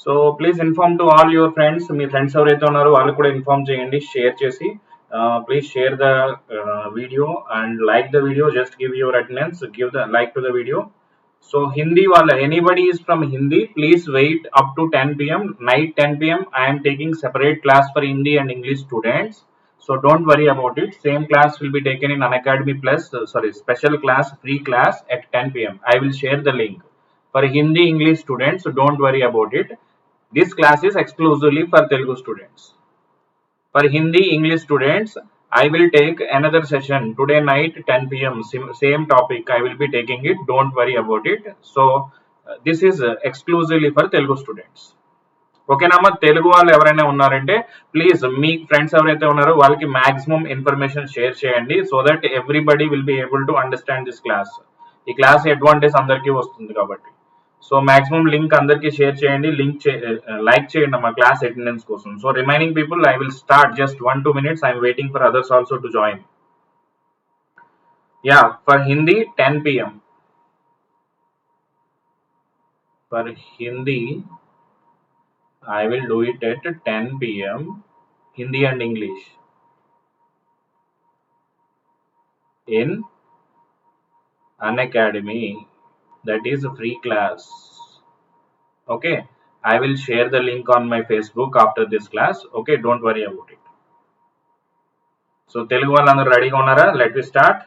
So please inform to all your friends. Me friends ఎవరైతే ఉన్నారో వాళ్ళకి కూడా ఇన్ఫార్మ్ చేయండి, షేర్ చేసి. Please share the video and like the video. Just give your attendance, give the like to the video. So Hindi wala, anybody is from Hindi, please wait up to 10 p.m. Night 10 p.m. I am taking separate class for Hindi and English students. So don't worry about it. Same class will be taken in Unacademy Plus, special class, free class at 10 p.m. I will share the link. For Hindi English students, so don't worry about it. This class is exclusively for Telugu students. For Hindi English students, I will take another session today night 10 p.m. Same topic I will be taking it. Don't worry about it. So this is exclusively for Telugu students. ఓకేనమ్మా, తెలుగు వాళ్ళు ఎవరైనా ఉన్నారంటే please me friends ఎవరైతే ఉన్నారో వాళ్ళకి maximum information share చేయండి, so that everybody will be able to understand this class. ఈ class advantage అందరికీ వస్తుంది కాబట్టి. సో మాక్సిమం లింక్ అందరికీ షేర్ చేయండి, లైక్ చేయండి మా క్లాస్ అటెండెన్స్ కోసం. So remaining people I will start just 1-2 minutes. I'm waiting for others also to join. Yeah, for Hindi 10 p.m. For Hindi, I will do it at 10 p.m. Hindi and English in Unacademy. That is a free class. Okay, I will share the link on my Facebook after this class. Okay, don't worry about it. So Telugu vallandaru ready ga unnara? Let me start.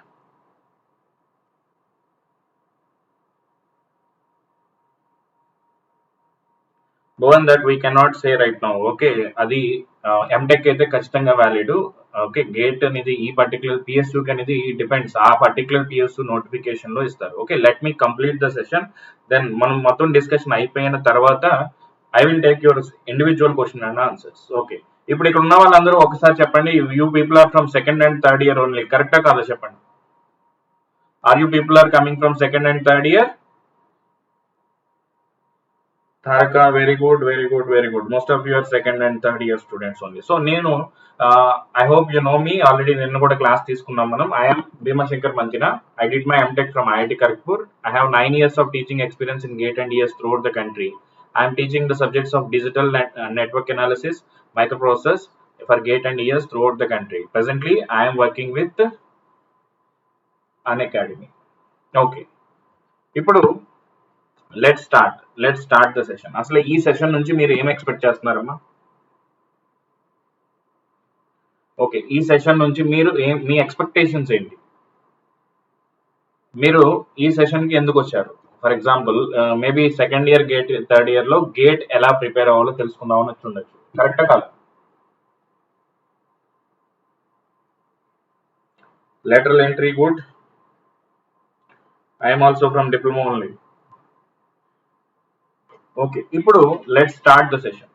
Bhuvan, that we cannot say right now. Okay, adi MTech అయితే ఖచ్చితంగా valid. Okay, GATE అనేది ఈ particular PSU అనేది depends, ఆ particular PSU notification లో ఇస్తారు. Okay, let me complete the session, then మనం మొత్తం డిస్కషన్ అయిపోయిన తర్వాత I will take your individual question and answers. Okay, ఇప్పుడు ఇక్కడ ఉన్న వాళ్ళందరూ ఒకసారి చెప్పండి, you people are from second and third year only. కరెక్టా కాదా చెప్పండి. Are you people are coming from second and third year? Tharaka, very good, very good, very good. Most of you are second and third year students only. So నేను I hope you know me already. నిన్న కూడా class తీసుకున్నాం మనం. I am Bhimashankar Manchina. I did my MTech from IIT Kharagpur. I have 9 years of teaching experience in GATE and ES throughout the country. I am teaching the subjects of digital network analysis, microprocess for GATE and ES throughout the country. Presently, I am working with Unacademy. Okay. ఇప్పుడు let start the session. అసలు ఈ session నుంచి మీరు ఏం expect చేస్తున్నారమ్మా? Okay, ఈ session నుంచి మీరు మీ expectations ఏంటి? మీరు ఈ సెషన్ కి ఎందుకు వచ్చారు? For example maybe second year gate, third year లో గేట్ ఎలా ప్రిపేర్ అవ్వాలో తెలుసుకుందామని వచ్చి ఉండొచ్చు. కరెక్టా కాదు? lateral entry good. I am also from diploma only. Okay, ఇప్పుడు let start the session.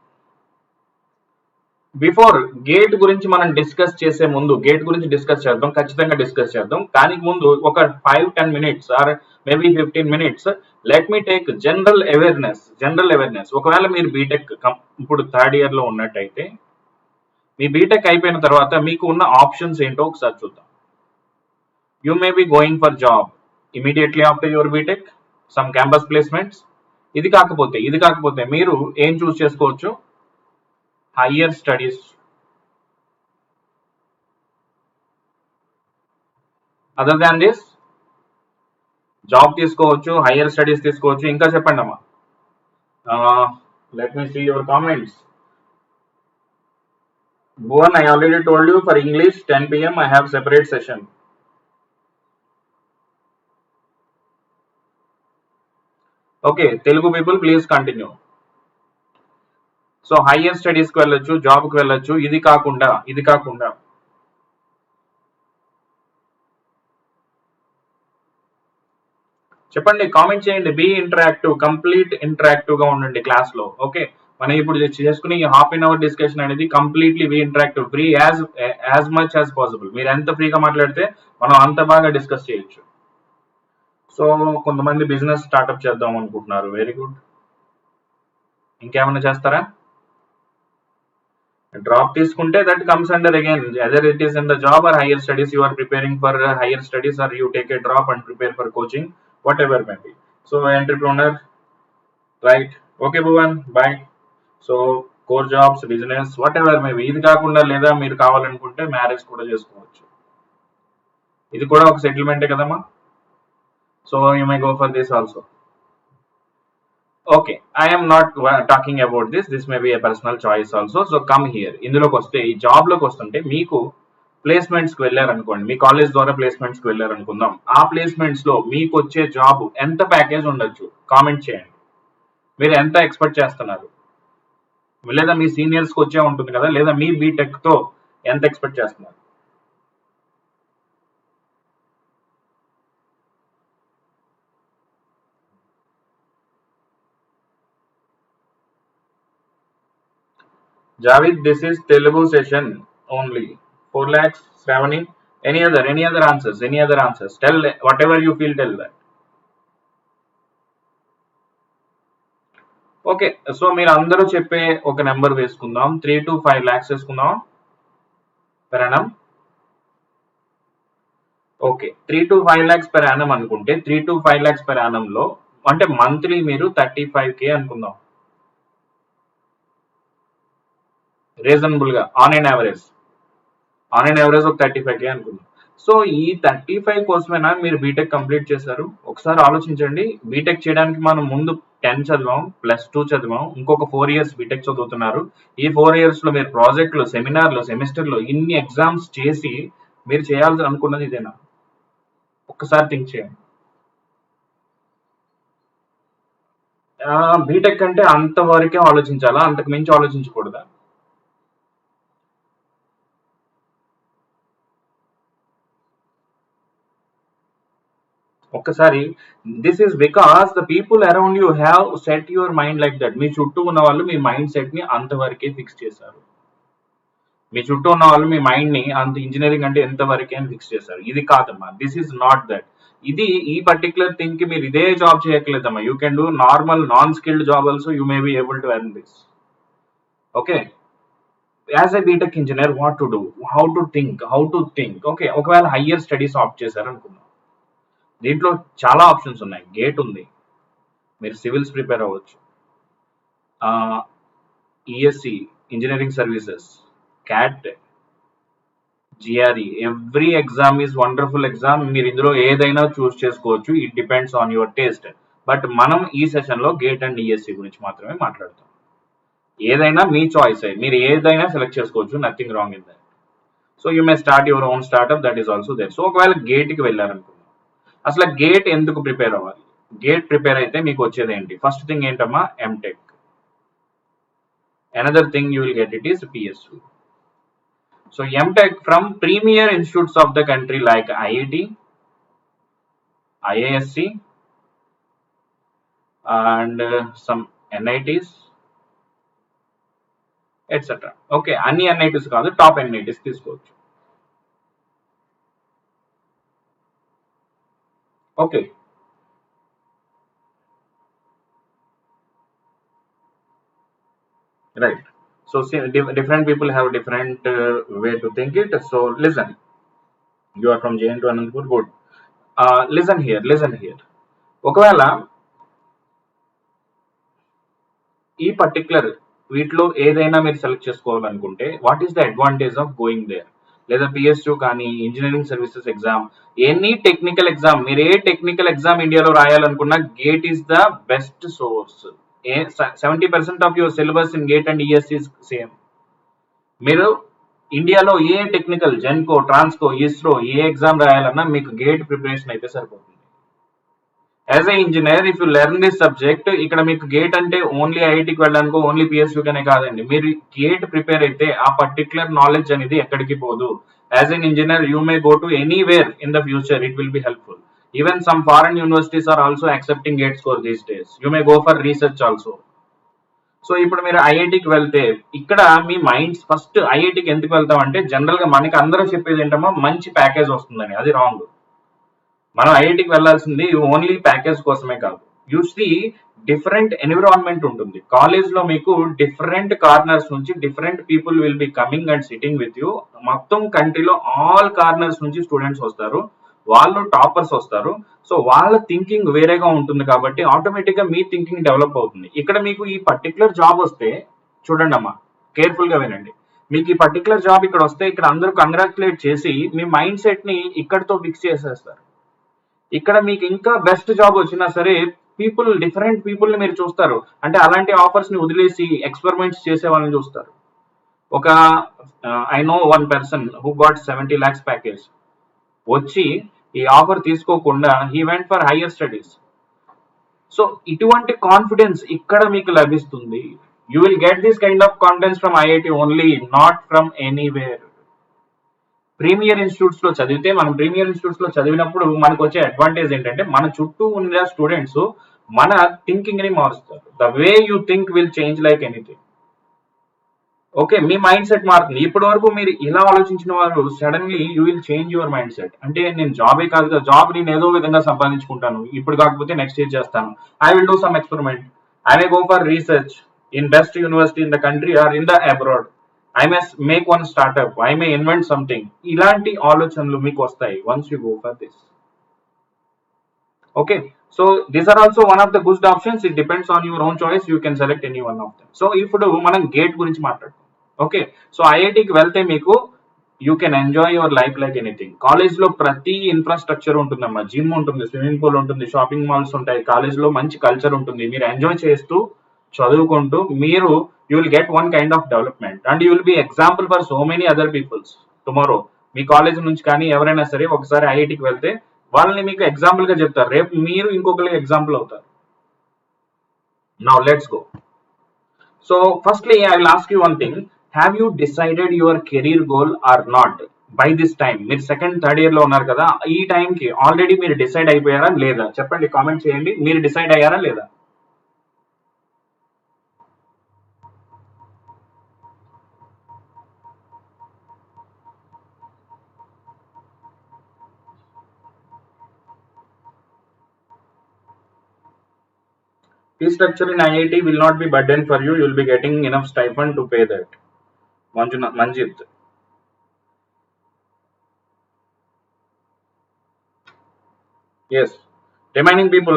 Before GATE గురించి మనం డిస్కస్ చేసే ముందు, గేట్ గురించి డిస్కస్ చేద్దాం, ఖచ్చితంగా డిస్కస్ చేద్దాం. కానీ ముందు ఒక 5-10 minutes or maybe 15 minutes let me take general awareness. ఒకవేళ మీరు బీటెక్ ఇప్పుడు థర్డ్ ఇయర్ లో ఉన్నట్టయితే, మీ బీటెక్ అయిపోయిన తర్వాత మీకు ఉన్న ఆప్షన్స్ ఏంటో ఒకసారి చూద్దాం. You may be going for job immediately after your BTech, some campus placements. ఇది కాకపోతే మీరు ఏం చూస్ చేసుకోవచ్చు? Higher studies. Other than this job తీసుకోవచ్చు, హయ్యర్ స్టడీస్ తీసుకోవచ్చు. ఇంకా చెప్పండి అమ్మా. Let me see your comments. Bhuvan, I already told you for English 10 p.m. I have separate session. Okay, Telugu people please continue. So higher స్టడీస్కి వెళ్ళొచ్చు, జాబ్కి వెళ్ళొచ్చు. ఇది కాకుండా చెప్పండి, కామెంట్ చేయండి. బీ ఇంటరాక్టివ్, కంప్లీట్ ఇంటరాక్టివ్ గా ఉండండి క్లాస్ లో. ఓకే, మనం ఇప్పుడు చేసుకునే ఈ హాఫ్ అన్ అవర్ డిస్కషన్ అనేది completely be interactive, free as much as possible. మీరు ఎంత ఫ్రీగా మాట్లాడితే మనం అంత బాగా డిస్కస్ చేయొచ్చు. సో కొంతమంది బిజినెస్ స్టార్ట్అప్ చేద్దాం అనుకుంటున్నారు, వెరీ గుడ్. ఇంకేమైనా చేస్తారా? డ్రాప్ తీసుకుంటే that comes under again either it is in the job or higher studies. You are preparing for higher studies or you take a drop and prepare for coaching, whatever may be. So entrepreneur, right? Okay Bhuvan, bye. So core jobs, business, whatever maybe. ఇది కాకుండా లేదా మీరు కావాలనుకుంటే marriage కూడా చేసుకోవచ్చు. ఇది కూడా ఒక సెటిల్మెంటే కదమ్మా. So you may go for this also. Okay, I'm not talking about this may be A personal choice also. So come here. ఇందులోకి వస్తే, ఈ జాబ్ లోకి వస్తుంటే మీకు ప్లేస్మెంట్స్ కి వెళ్ళారనుకోండి, మీ కాలేజ్ ద్వారా ప్లేస్మెంట్స్ కి వెళ్ళారనుకుందాం. ఆ ప్లేస్మెంట్స్ లో మీకు వచ్చే జాబ్ ఎంత ప్యాకేజ్ ఉండొచ్చు కామెంట్ చేయండి. మీరు ఎంత ఎక్స్పెక్ట్ చేస్తున్నారు? లేదా మీ సీనియర్స్ కి వచ్చే ఉంటుంది కదా, లేదా మీ బీటెక్ తో ఎంత ఎక్స్పెక్ట్ చేస్తున్నారు? Javed, this is Telugu session only. 4 lakhs, Shravani. Any other answers? Any other answers? Tell whatever you feel, tell that. Okay, so మీరు అందరూ చెప్పే ఒక నెంబర్ వేసుకుందాం. 3 to 5 lakhs వేసుకుందాం per annum. Okay, 3 to 5 lakhs per annum అనుకుంటే 3 to 5 lakhs per annum లో అంటే monthly మీరు 35K అనుకుందాం రీజనబుల్ గా. ఆన్ అండ్ యావరేజ్ ఒక 35K అనుకుందాం. సో ఈ 35 కోసమైనా మీరు బీటెక్ కంప్లీట్ చేశారు? ఒకసారి ఆలోచించండి. బీటెక్ చేయడానికి మనం ముందు 10 చదివాం, +2 చదివాం, ఇంకొక 4 years బీటెక్ చదువుతున్నారు. ఈ 4 years లో మీరు ప్రాజెక్టులు, సెమినార్లు, సెమిస్టర్లు, ఇన్ని ఎగ్జామ్స్ చేసి మీరు చేయాల్సి అనుకున్నది ఇదేనా? ఒక్కసారి థింక్ చేయండి. బీటెక్ అంటే అంతవరకే ఆలోచించాలా? అంతకు మించి ఆలోచించకూడదా? ఒక్కసారి, this is because the people around you have set your mind like that. మీ చుట్టూ ఉన్న వాళ్ళు మీ మైండ్ సెట్ ని అంతవరకే ఫిక్స్ చేశారు. మీ చుట్టూ ఉన్న వాళ్ళు మీ మైండ్ ని అంత ఇంజనీరింగ్ అంటే ఎంతవరకే అని ఫిక్స్ చేశారు. ఇది కాదమ్మా, దిస్ ఈస్ నాట్ దట్. ఇది ఈ పర్టికులర్ థింగ్ కి మీరు ఇదే జాబ్ చేయట్లేదమ్మా. You can do normal non skilled job also. You may be able to earn this. Okay, as a BTech engineer what to do, how to think. Okay, ఒకవేళ higher studies opt చేశారు అనుకుందాం. దీంట్లో చాలా options ఉన్నాయి. GATE ఉంది, మీరు civils prepare అవ్వచ్చు, ESE, engineering services, CAT, GRE. Every exam is wonderful exam. మీరు ఇందులో ఏదైనా చూస్ చేసుకోవచ్చు. It depends on your taste. But మనం ఈ సెషన్ లో గేట్ అండ్ ఈఎస్సి గురించి మాత్రమే మాట్లాడతాం. ఏదైనా మీ చాయిస్, మీరు ఏదైనా సెలెక్ట్ చేసుకోవచ్చు. Nothing wrong in that. So you may start your own startup, that is also there. So ఒకవేళ గేట్ కి వెళ్ళారనుకుందాం. అసలు గేట్ ఎందుకు ప్రిపేర్ అవ్వాలి? గేట్ ప్రిపేర్ అయితే మీకు వచ్చేది ఏంటి? ఫస్ట్ థింగ్ ఏంటమ్మా? MTech. Another thing you will get it is PSU. So MTech from premier institutes of the country like IIT, IISc and some NITs etcetera. Okay, అన్ని NITs కాదు, top NITs తీసుకోవచ్చు. Okay, right. So see, different people have different way to think it. So listen, you are from JN to Anandpur, good. Listen here. ఒకవేళ ఈ particular వీటిలో ఏదైనా మీరు select చేసుకోవాలనుకుంటే what is the advantage of going there? లేదా PSU కానీ, engineering services exam, any technical exam, మీరు ఏ టెక్నికల్ ఎగ్జామ్ ఇండియాలో రాయాలనుకున్నా GATE is the best source. 70% of your syllabus in GATE and ESE is same. మీరు ఇండియాలో ఏ టెక్నికల్, జెన్కో, ట్రాన్స్కో, ఇస్రో ఏ ఎగ్జామ్ రాయాలన్నా మీకు గేట్ ప్రిపరేషన్ అయితే సరిపోతుంది. As a engineer if you learn this subject, ఇక్కడ మీకు గేట్ అంటే ఓన్లీ ఐఐటికి వెళ్ళడానికి, ఓన్లీ పిఎస్యూకనే కాదండి. మీరు గేట్ ప్రిపేర్ అయితే ఆ పర్టికులర్ నాలెడ్జ్ అనేది ఎక్కడికి పోదు. As an engineer you may go to anywhere in the future, it will be helpful. Even some foreign universities are also accepting GATE score these days. You may go for research also. So ఇప్పుడు మీరు ఐఐటికి వెళ్తే ఇక్కడ మీ minds first ఐఐటికి ఎందుకు వెళ్తాం అంటే general గా మనకి అందరూ చెప్పేది ఏంటమ్మా, మంచి ప్యాకేజ్ వస్తుందని. అది రాంగ్. మనం ఐఐటికి వెళ్లాల్సింది ఓన్లీ ప్యాకేజ్ కోసమే కాదు. యూ సీ డిఫరెంట్ ఎన్విరాన్మెంట్ ఉంటుంది కాలేజ్ లో. మీకు డిఫరెంట్ కార్నర్స్ నుంచి different people will be coming and sitting with you. మొత్తం కంట్రీలో ఆల్ కార్నర్స్ నుంచి స్టూడెంట్స్ వస్తారు, వాళ్ళు టాపర్స్ వస్తారు. సో వాళ్ళ థింకింగ్ వేరేగా ఉంటుంది కాబట్టి ఆటోమేటిక్ గా మీ థింకింగ్ డెవలప్ అవుతుంది. ఇక్కడ మీకు ఈ పర్టికులర్ జాబ్ వస్తే చూడండి అమ్మా, కేర్ఫుల్ గా వినండి. మీకు ఈ పర్టికులర్ జాబ్ ఇక్కడ వస్తే ఇక్కడ అందరూ కంగ్రాచులేట్ చేసి మీ మైండ్ సెట్ ని ఇక్కడతో ఫిక్స్ చేసేస్తారు. ఇక్కడ మీకు ఇంకా బెస్ట్ జాబ్ వచ్చినా సరే డిఫరెంట్ పీపుల్ ని మీరు చూస్తారు. అంటే అలాంటి ఆఫర్స్ ని వదిలేసి ఎక్స్పెరిమెంట్స్ చేసే వాళ్ళని చూస్తారు. ఒక I know one person who got 70 lakhs package వచ్చి ఈ ఆఫర్ తీసుకోకుండా he went for higher studies. So ఇటువంటి కాన్ఫిడెన్స్ ఇక్కడ మీకు లభిస్తుంది. You will get this kind of confidence from IIT only, not from anywhere. Premier institutes లో చదివితే, మనం ప్రీమియర్ ఇన్స్టిట్యూట్స్ లో చదివినప్పుడు మనకు వచ్చే అడ్వాంటేజ్ ఏంటంటే మన చుట్టూ ఉన్న స్టూడెంట్స్ మన థింకింగ్ ని మారుస్తారు. The way you think will change like anything. Okay, me mind set మారుతుంది. ఇప్పటి వరకు మీరు ఇలా ఆలోచించిన వారు suddenly you will change your mind set. అంటే నేను జాబే కాదు కదా, జాబ్ నేను ఏదో విధంగా సంపాదించుకుంటాను, ఇప్పుడు కాకపోతే నెక్స్ట్ ఇయర్ చేస్తాను, I will do some experiment, I may go for research in best university in the country or in the abroad, I may make one startup, I may invent something. ఇలాంటి ఆలోచనలు మీకు వస్తాయి once you go for this. Okay, so these are also one of the good options. It depends on your own choice, you can select any one of them. So ఇప్పుడు మనం gate గురించి మాట్లాడుతాం. Okay, so ఐఐటికి వెళ్తే మీకు you can enjoy your life like anything. College లో ప్రతి infrastructure ఉంటుందమ్మా, జిమ్ ఉంటుంది, స్విమ్మింగ్ పూల్ ఉంటుంది, షాపింగ్ మాల్స్ ఉంటాయి, కాలేజ్ లో మంచి కల్చర్ ఉంటుంది. మీరు ఎంజాయ్ చేస్తూ చదువుకుంటూ మీరు you will get one kind of development and you will be example for so many other peoples. Tomorrow మీ కాలేజ్ నుంచి కానీ ఎవరైనా సరే ఒకసారి ఐఐటికి వెళ్తే వాళ్ళని మీకు ఎగ్జాంపుల్ గా చెప్తారు, రేపు మీరు ఇంకొకరికి ఎగ్జాంపుల్ అవుతారు. Now let's go. So firstly I will ask you one thing, have you decided your career goal or not by this time? మీరు సెకండ్ థర్డ్ ఇయర్ లో ఉన్నారు కదా, ఈ టైంకి ఆల్రెడీ మీరు డిసైడ్ అయిపోయారా లేదా? చెప్పండి, కామెంట్ చేయండి, మీరు డిసైడ్ అయ్యారా లేదా? Fee structure in IIT will not be burden for you. You will be getting enough stipend to pay that. Manjit. Yes. Remaining people,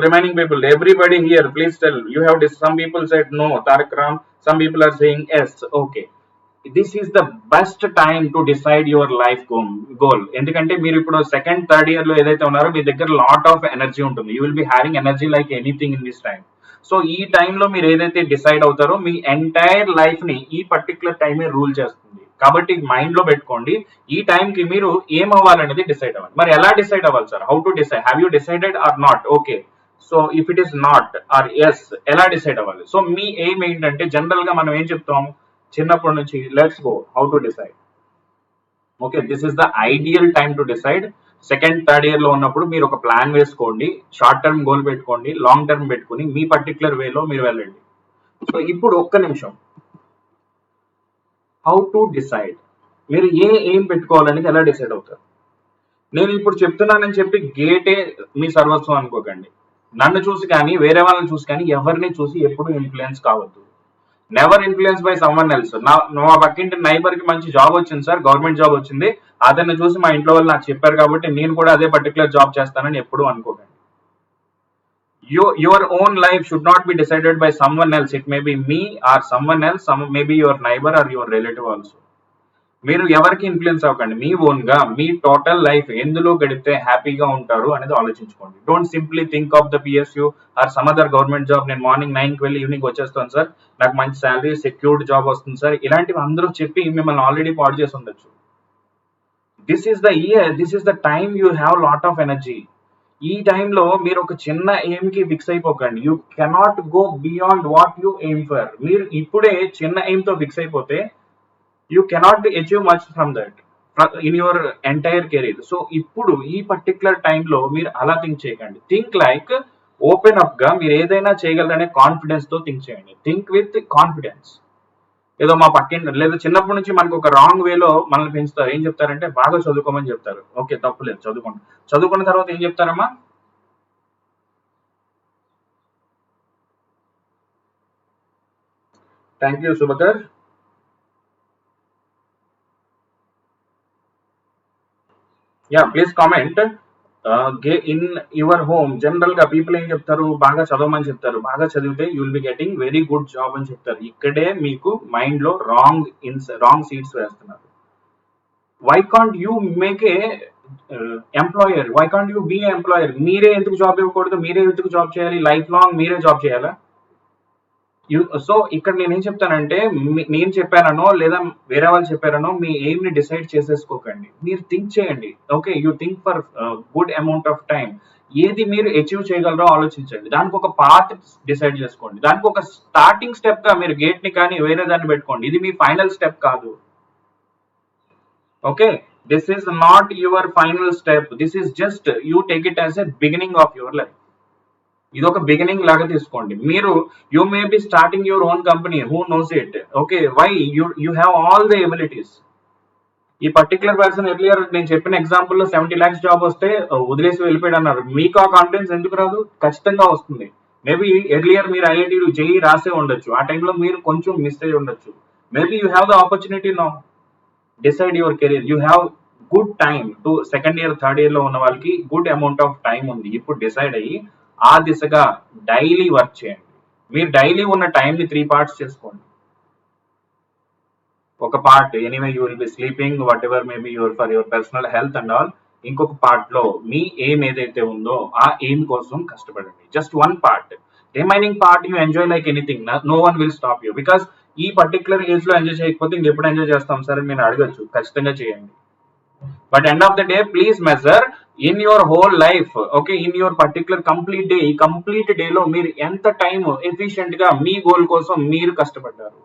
everybody here, please tell. You have this. Some people said no, Tarak Ram. Some people are saying yes. Okay. This is the best time to decide your life goal. ఎందుకంటే మీరు ఇప్పుడు second third year లో ఏదైతే ఉన్నారో మీ దగ్గర lot of energy ఉంటుంది. You will be having energy like anything in this time. So ఈ టైంలో మీరు ఏదైతే డిసైడ్ అవుతారో మీ ఎంటైర్ లైఫ్ ని ఈ పర్టికులర్ టైమే రూల్ చేస్తుంది. కాబట్టి మైండ్ లో పెట్టుకోండి, ఈ టైంకి మీరు ఏం అవ్వాలనేది డిసైడ్ అవ్వాలి. మరి ఎలా డిసైడ్ అవ్వాలి sir? How to decide? Have you decided or not? Okay, so if it is not or yes, ఎలా డిసైడ్ అవ్వాలి? సో మీ ఎయిమ్ ఏంటంటే జనరల్ గా మనం ఏం చెప్తాం చిన్నప్పటి నుంచి, let's go how to decide. Okay, this is the ideal time to decide. Second third year లో ఉన్నప్పుడు మీరు ఒక ప్లాన్ వేసుకోండి, షార్ట్ టర్మ్ గోల్ పెట్టుకోండి, లాంగ్ టర్మ్ పెట్టుకుని మీ పర్టికులర్ వేలో మీరు వెళ్ళండి. సో ఇప్పుడు ఒక్క నిమిషం, హౌ టు డిసైడ్, మీరు ఏ ఎయిమ్ పెట్టుకోవాలనేది ఎలా డిసైడ్ అవుతారు? నేను ఇప్పుడు చెప్తున్నానని చెప్పి గేటే మీ సర్వస్వం అనుకోకండి. నన్ను చూసి కానీ వేరే వాళ్ళని చూసి కానీ ఎవరిని చూసి ఎప్పుడు ఇన్ఫ్లుయెన్స్ కావద్దు. Never influence by someone else. మా పక్కింటి నైబర్ కి మంచి జాబ్ వచ్చింది సార్, గవర్నమెంట్ జాబ్ వచ్చింది, అతన్ని చూసి మా ఇంట్లో వాళ్ళు నాకు చెప్పారు కాబట్టి నేను కూడా అదే పర్టికులర్ జాబ్ చేస్తానని ఎప్పుడు అనుకోకండి. Your own life should not be decided by someone else. It may be me or someone else, maybe your neighbor or your relative also. మీరు ఎవరికి ఇన్ఫ్లుయెన్స్ అవ్వకండి, మీ ఓన్ గా మీ టోటల్ లైఫ్ ఎందులో గడిపితే హ్యాపీగా ఉంటారు అనేది ఆలోచించుకోండి. Don't simply think of the PSU or some other government job. నేను మార్నింగ్ 9కి వెళ్ళి ఈవినింగ్ వచ్చేస్తాను సార్, నాకు మంచి శాలరీ సెక్యూర్డ్ జాబ్ వస్తుంది సార్, ఇలాంటివి అందరూ చెప్పి మిమ్మల్ని ఆల్రెడీ పాడు చేసి ఉండొచ్చు. This is the year, this is the time you have lot of energy. ఈ టైంలో మీరు ఒక చిన్న ఎయిమ్ కి ఫిక్స్ అయిపోకండి. You cannot go beyond what you aim for. మీరు ఇప్పుడే చిన్న ఎయిమ్ తో ఫిక్స్ అయిపోతే you cannot achieve much from that in your entire career. So ఇప్పుడు ఈ పర్టికులర్ టైంలో మీరు అలా థింక్ చేయకండి. థింక్ లైక్ ఓపెన్ అప్ గా మీరు ఏదైనా చేయగలరనే కాన్ఫిడెన్స్ తో థింక్ చేయండి. Think with confidence. ఏదో మా పక్కింటి లేదా చిన్నప్పటి నుంచి మనకు ఒక రాంగ్ వేలో మనల్ని పెంచుతారు. ఏం చెప్తారంటే బాగా చదువుకోమని చెప్తారు. ఓకే, తప్పులేదు, చదువుకోండి. చదువుకున్న తర్వాత ఏం చెప్తారమ్మా? Thank you Subhakar. Yeah, please comment. In your home general గా పీపుల్ ఏం చెప్తారు, బాగా చదవమని చెప్తారు, బాగా చదివితే you will be getting very good job అని చెప్తారు. ఇక్కడే మీకు మైండ్ లో రాంగ్ సీడ్స్ వేస్తున్నారు. Why can't you make a employer, why can't you be employer? మీరే ఎందుకు జాబ్ ఇవ్వకూడదు? మీరే ఎందుకు జాబ్ చేయాలి? లైఫ్ లాంగ్ మీరే జాబ్ చేయాలా? సో ఇక్కడ నేనేం చెప్తానంటే, నేను చెప్పానో లేదా వేరే వాళ్ళు చెప్పారనో మీ ఎయిమ్ ని డిసైడ్ చేసేసుకోకండి. మీరు థింక్ చేయండి. Okay, you think for good amount of time. ఏది మీరు అచీవ్ చేయగలరో ఆలోచించండి. దానికి ఒక పాత్ డిసైడ్ చేసుకోండి. దానికి ఒక స్టార్టింగ్ స్టెప్ గా మీరు గేట్ ని కానీ వేరే దాన్ని పెట్టుకోండి. ఇది మీ ఫైనల్ స్టెప్ కాదు. Okay, this is not your final step. This is just you take it as a beginning of your life. ఇది ఒక బిగినింగ్ లాగా తీసుకోండి. మీరు you may be starting your own company, who knows it. Okay, why you have all the abilities. ఈ particular person earlier నేను చెప్పిన example లో 70 lakhs job వస్తే వదిలేసి వెళ్ళిపోయాడు అన్నారు. మీకు ఆ కాన్ఫిడెన్స్ ఎందుకు రాదు? ఖచ్చితంగా వస్తుంది. మేబీ ఎర్లియర్ మీరు ఐఐటీలు జేఈ రాసే ఉండొచ్చు, ఆ టైంలో మీరు కొంచెం మిస్ అయ్యి ఉండొచ్చు. Maybe you have the opportunity now. Decide your career. You have good time to second year third year లో ఉన్న వాళ్ళకి గుడ్ అమౌంట్ ఆఫ్ టైం ఉంది. ఇప్పుడు డిసైడ్ అయ్యి ఆ దిశగా డైలీ వర్క్ చేయండి. మీరు డైలీ ఉన్న టైంని 3 parts చేసుకోండి. ఒక part anyway you will be sleeping, whatever maybe for your personal health and all. ఇంకొక పార్ట్ లో మీ ఎయిమ్ ఏదైతే ఉందో ఆ ఎయిమ్ కోసం కష్టపడండి. Just 1 part. Remaining part you enjoy like anything. No one will stop you. Because ఈ particular age లో ఎంజాయ్ చేయకపోతే ఇంకెప్పుడు ఎంజాయ్ చేస్తాం సార్ అని మీరు అడగచ్చు. ఖచ్చితంగా చేయండి. But end of the day please measure in your whole life. Okay, in your particular complete day. ఈ కంప్లీట్ డే లో మీరు ఎంత టైం ఎఫిషియెంట్ గా మీ గోల్ కోసం మీరు కష్టపడ్డారు.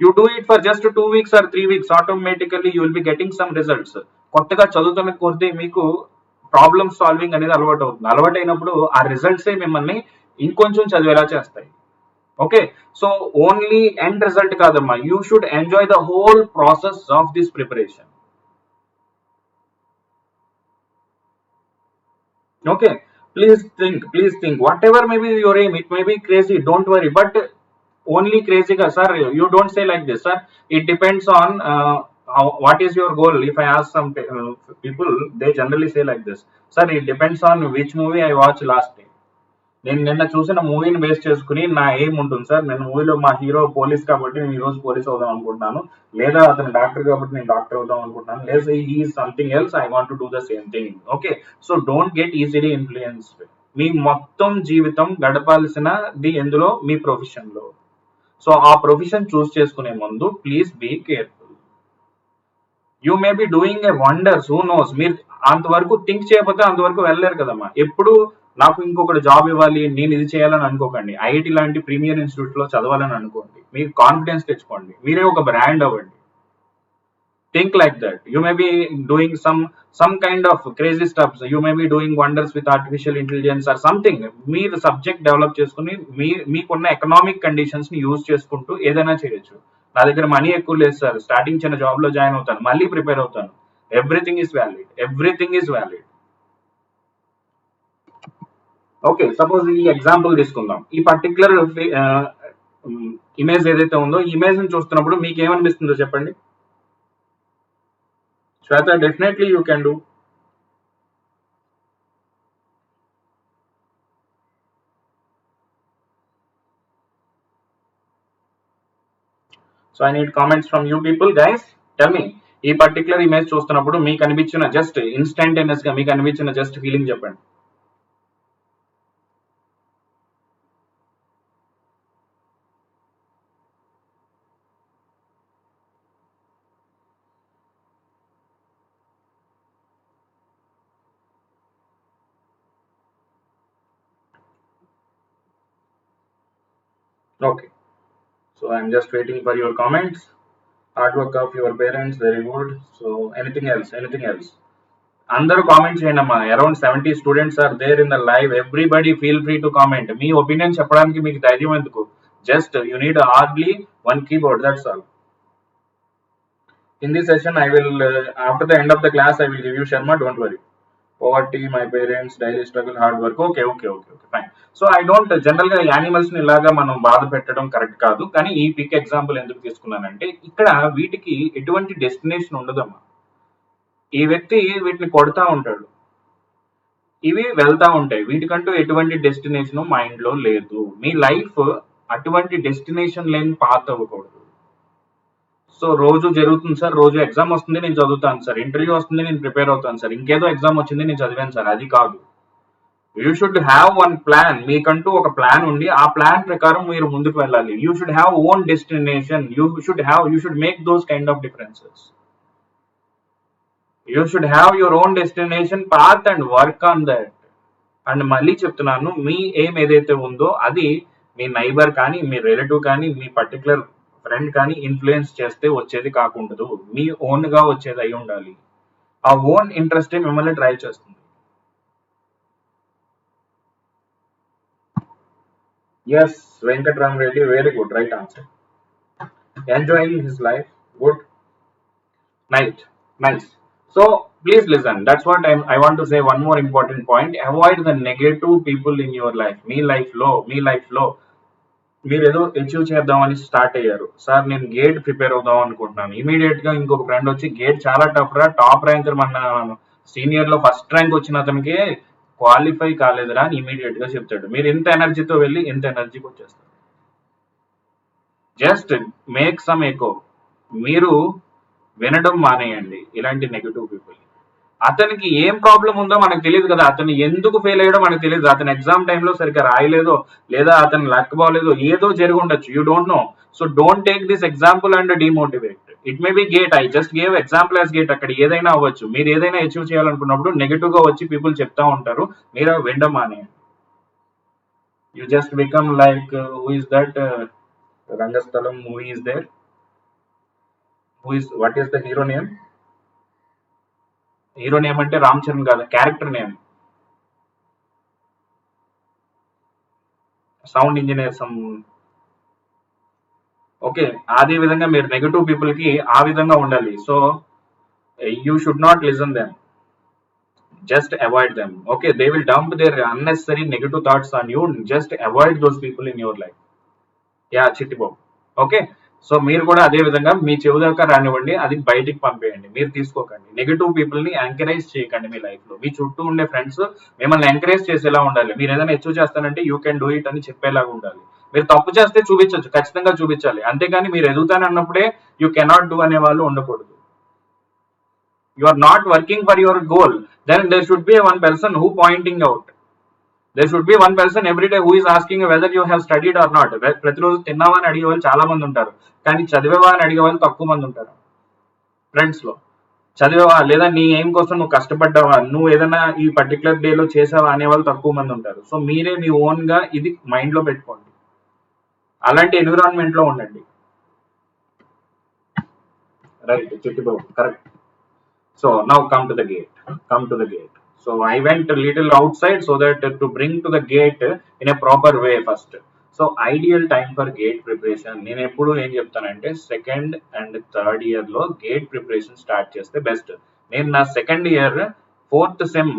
You do it for just 2 weeks or 3 weeks, automatically you will be getting some results. కొత్తగా చదువుతున్న కొద్దీ మీకు ప్రాబ్లమ్ సాల్వింగ్ అనేది అలవాటు అవుతుంది. అలవాటు అయినప్పుడు ఆ రిజల్ట్స్ మిమ్మల్ని ఇంకొంచెం చదివేలా చేస్తాయి. Okay, so only end result కాదమ్మా, you should enjoy the whole process of this preparation. Okay, please think whatever may be your aim. It may be crazy, don't worry, but only crazy ka sir, you don't say like this sir. It depends on what is your goal. If I ask some people, they generally say like this, sir, it depends on which movie I watched last day. నేను నిన్న చూసిన మూవీని base చేసుకుని నా aim ఉంటుంది sir. నేను మూవీలో మా హీరో పోలీస్ కాబట్టి నేను ఈ రోజు పోలీస్ అవుదాం అనుకుంటున్నాను, లేదా అతను డాక్టర్ కాబట్టి నేను డాక్టర్ అవుదాం అనుకుంటున్నాను, లేదా he something else, I want to do the same thing. Okay, so don't get easily influenced. మీ మొత్తం జీవితం గడపాల్సినది ఎందులో? మీ ప్రొఫెషన్ లో. సో ఆ ప్రొఫెషన్ చూస్ చేసుకునే ముందు please be careful. You may be doing a wonders, who knows. మీరు అంతవరకు థింక్ చేయకపోతే అంతవరకు వెళ్ళలేరు కదమ్మా. ఎప్పుడు నాకు ఇంకొకటి జాబ్ ఇవ్వాలి, నేను ఇది చేయాలని అనుకోకండి. ఐఐటి లాంటి ప్రీమియర్ ఇన్స్టిట్యూట్ లో చదవాలని అనుకోండి. మీకు కాన్ఫిడెన్స్ తెచ్చుకోండి. మీరే ఒక బ్రాండ్ అవ్వండి. Think like that. You may be doing some kind of crazy stuffs. You may be doing wonders with artificial intelligence or something. మీరు సబ్జెక్ట్ డెవలప్ చేసుకుని మీకున్న ఎకనామిక్ కండిషన్స్ ని యూజ్ చేసుకుంటూ ఏదైనా చేయొచ్చు. నా దగ్గర మనీ ఎక్కువ లేదు సార్, స్టార్టింగ్ చిన్న జాబ్ లో జాయిన్ అవుతాను, మళ్ళీ ప్రిపేర్ అవుతాను. Everything is valid, everything is valid. Okay, suppose ఈ ఎగ్జాంపుల్ తీసుకుందాం. ఈ పర్టికులర్ ఇమేజ్ ఏదైతే ఉందో ఈ ఇమేజ్ ని చూస్తున్నప్పుడు మీకు ఏమనిపిస్తుందో చెప్పండి. Shweta, definitely you can do. So I need comments from you people. Guys, tell me, ఈ పర్టికులర్ ఇమేజ్ చూస్తున్నప్పుడు మీకు అనిపించిన జస్ట్ ఇన్స్టంటేనియస్ గా మీకు అనిపించిన జస్ట్ ఫీలింగ్ చెప్పండి. Okay, so I'm just waiting for your comments. Hard work of your parents, very good. So anything else? అందరూ comment చేయండి అమ్మా. Around 70 students are there in the live. Everybody feel free to comment. మీ opinion చెప్పడానికి మీకు ధైర్యం ఎందుకు? Just you need hardly 1 keyboard, that's all. In this session I will after the end of the class I will give you Sharma, don't worry. Poverty, my parents, daily struggle, hard work. Okay, fine. So I don't general గా animals ని ఇలాగా మనం బాధ పెట్టడం correct కాదు. కానీ ఈ pick example ఎందుకు తీసుకున్నానంటే ఇక్కడ వీటికి ఎటువంటి డెస్టినేషన్ ఉండదమ్మా. ఈ వ్యక్తి వీటిని కొడతా ఉంటాడు. ఇవి వెళ్తా ఉంటాయి. వీటికంటూ ఎటువంటి డెస్టినేషన్ మైండ్ లో లేదు. మీ లైఫ్ అటువంటి డెస్టినేషన్ లేని పాత్ అవ్వకూడదు. సో రోజు జరుగుతుంది సార్, రోజు ఎగ్జామ్ వస్తుంది నేను చదువుతాను సార్, ఇంటర్వ్యూ వస్తుంది నేను ప్రిపేర్ అవుతాను సార్, ఇంకేదో ఎగ్జామ్ వచ్చింది నేను చదివాను సార్, అది కాదు. You should have one plan. మీకంటూ ఒక ప్లాన్ ఉండి ఆ ప్లాన్ ప్రకారం మీరు ముందుకు వెళ్ళాలి. You should have own destination. You should make those kind of differences. You should have your own destination path and work on that. And మళ్ళీ చెప్తున్నాను, మీ ఎయిమ్ ఏదైతే ఉందో అది మీ నైబర్ కానీ, మీ రిలేటివ్ కానీ, మీ పర్టికులర్ ఫ్రెండ్ కానీ ఇన్ఫ్లుయెన్స్ చేస్తే వచ్చేది కాకుండదు. మీ ఓన్ గా వచ్చేది అయి ఉండాలి. ఆ ఓన్ ఇంట్రెస్టే మిమ్మల్ని డ్రైవ్ చేస్తుంది. Yes, Venkatramareddy, very good, right answer. Enjoying his life, good, nice. So please listen. That's what I want to say. One more important point: avoid the negative people in your life. Me life లో మీరు ఏదో achieve చేద్దామని start అయ్యారు. Sir నేను gate prepare అవుదాం అనుకుంటున్నాను. Immediate గా ఇంకొక ఫ్రెండ్ వచ్చి గేట్ చాలా టఫ్ రా, టాప్ ర్యాంకర్ మన సీనియర్ లో ఫస్ట్ ర్యాంక్ వచ్చిన అతనికి క్వాలిఫై కాలేదురా అని ఇమీడియట్ గా చెప్తాడు. మీరు ఎంత ఎనర్జీతో వెళ్ళి ఎంత ఎనర్జీకి వచ్చేస్తారు. Just make some echo. మీరు వినడం మానేయండి ఇలాంటి నెగిటివ్ పీపుల్. అతనికి ఏం ప్రాబ్లం ఉందో మనకు తెలియదు కదా, అతను ఎందుకు ఫెయిల్ అయ్యాడో మనకు తెలియదు. అతను ఎగ్జామ్ టైంలో సరిగ్గా రాయలేదో, లేదా అతను లక్ బాగలేదో, ఏదో జరిగి ఉండొచ్చు. You don't know. So don't take this example and demotivate. It may be gate. I just gave example as gate. అక్కడ ఏదైనా అవ్వచ్చు. మీరు ఏదైనా అచీవ్ చేయాలనుకున్నప్పుడు నెగిటివ్ గా వచ్చి పీపుల్ చెప్తా ఉంటారు, మీరు వినడం మానేయండి. You just become like who is that Rangasthalam movie is there, what is the hero name? Hero name అంటే రామ్ చరణ్ కాదు, character name. Sound engineer some. Okay, అదే విధంగా మీరు నెగటివ్ పీపుల్ కి ఆ విధంగా ఉండాలి. So you should not listen them, just avoid them. Okay, they will dump their unnecessary negative thoughts on you. Just avoid those people in your life. Yeah Chittibabu. Okay, so మీరు కూడా అదే విధంగా మీ చెవి దాకా రానివ్వండి, అది బయటికి పంపేయండి. మీరు తీసుకోకండి. నెగిటివ్ పీపుల్ ని ఎంకరేజ్ చేయకండి. మీ లైఫ్ లో మీ చుట్టూ ఉండే ఫ్రెండ్స్ మిమ్మల్ని ఎంకరేజ్ చేసేలా ఉండాలి. మీరు ఏదైనా అచీవ్ చేస్తానంటే యూ కెన్ డూ ఇట్ అని చెప్పేలాగా ఉండాలి. మీరు తప్పు చేస్తే చూపించవచ్చు, ఖచ్చితంగా చూపించాలి. అంతేగాని మీరు ఎదుగుతానన్నప్పుడే యూ కెనాట్ డూ అనే వాళ్ళు ఉండకూడదు. You are not working for your goal, then there should be one person who pointing out. There should be one person every day who is asking whether you have studied or not. ప్రతిరోజు తిన్నావా అని అడిగే వాళ్ళు చాలా మంది ఉంటారు, కానీ చదివేవా అని అడిగే వాళ్ళు తక్కువ మంది ఉంటారు. ఫ్రెండ్స్ లో చదివేవా లేదా నీ ఎయిమ్ కోసం నువ్వు కష్టపడ్డావా, నువ్వు ఏదైనా ఈ పర్టికులర్ డే లో చేసావా అనే వాళ్ళు తక్కువ మంది ఉంటారు. సో మీరే మీ ఓన్ గా ఇది మైండ్ లో పెట్టుకోండి. అలాంటి ఎన్విరాన్మెంట్ లో ఉండండి. Right Chittibabu, correct. So now come to the gate. So I went a little outside so that to bring to the gate in a proper way first. So ideal time for gate preparation. నేను ఎప్పుడు ఏం చెప్తానంటే second and third year లో gate preparation start చేస్తే best. నేను నా second year 4th sem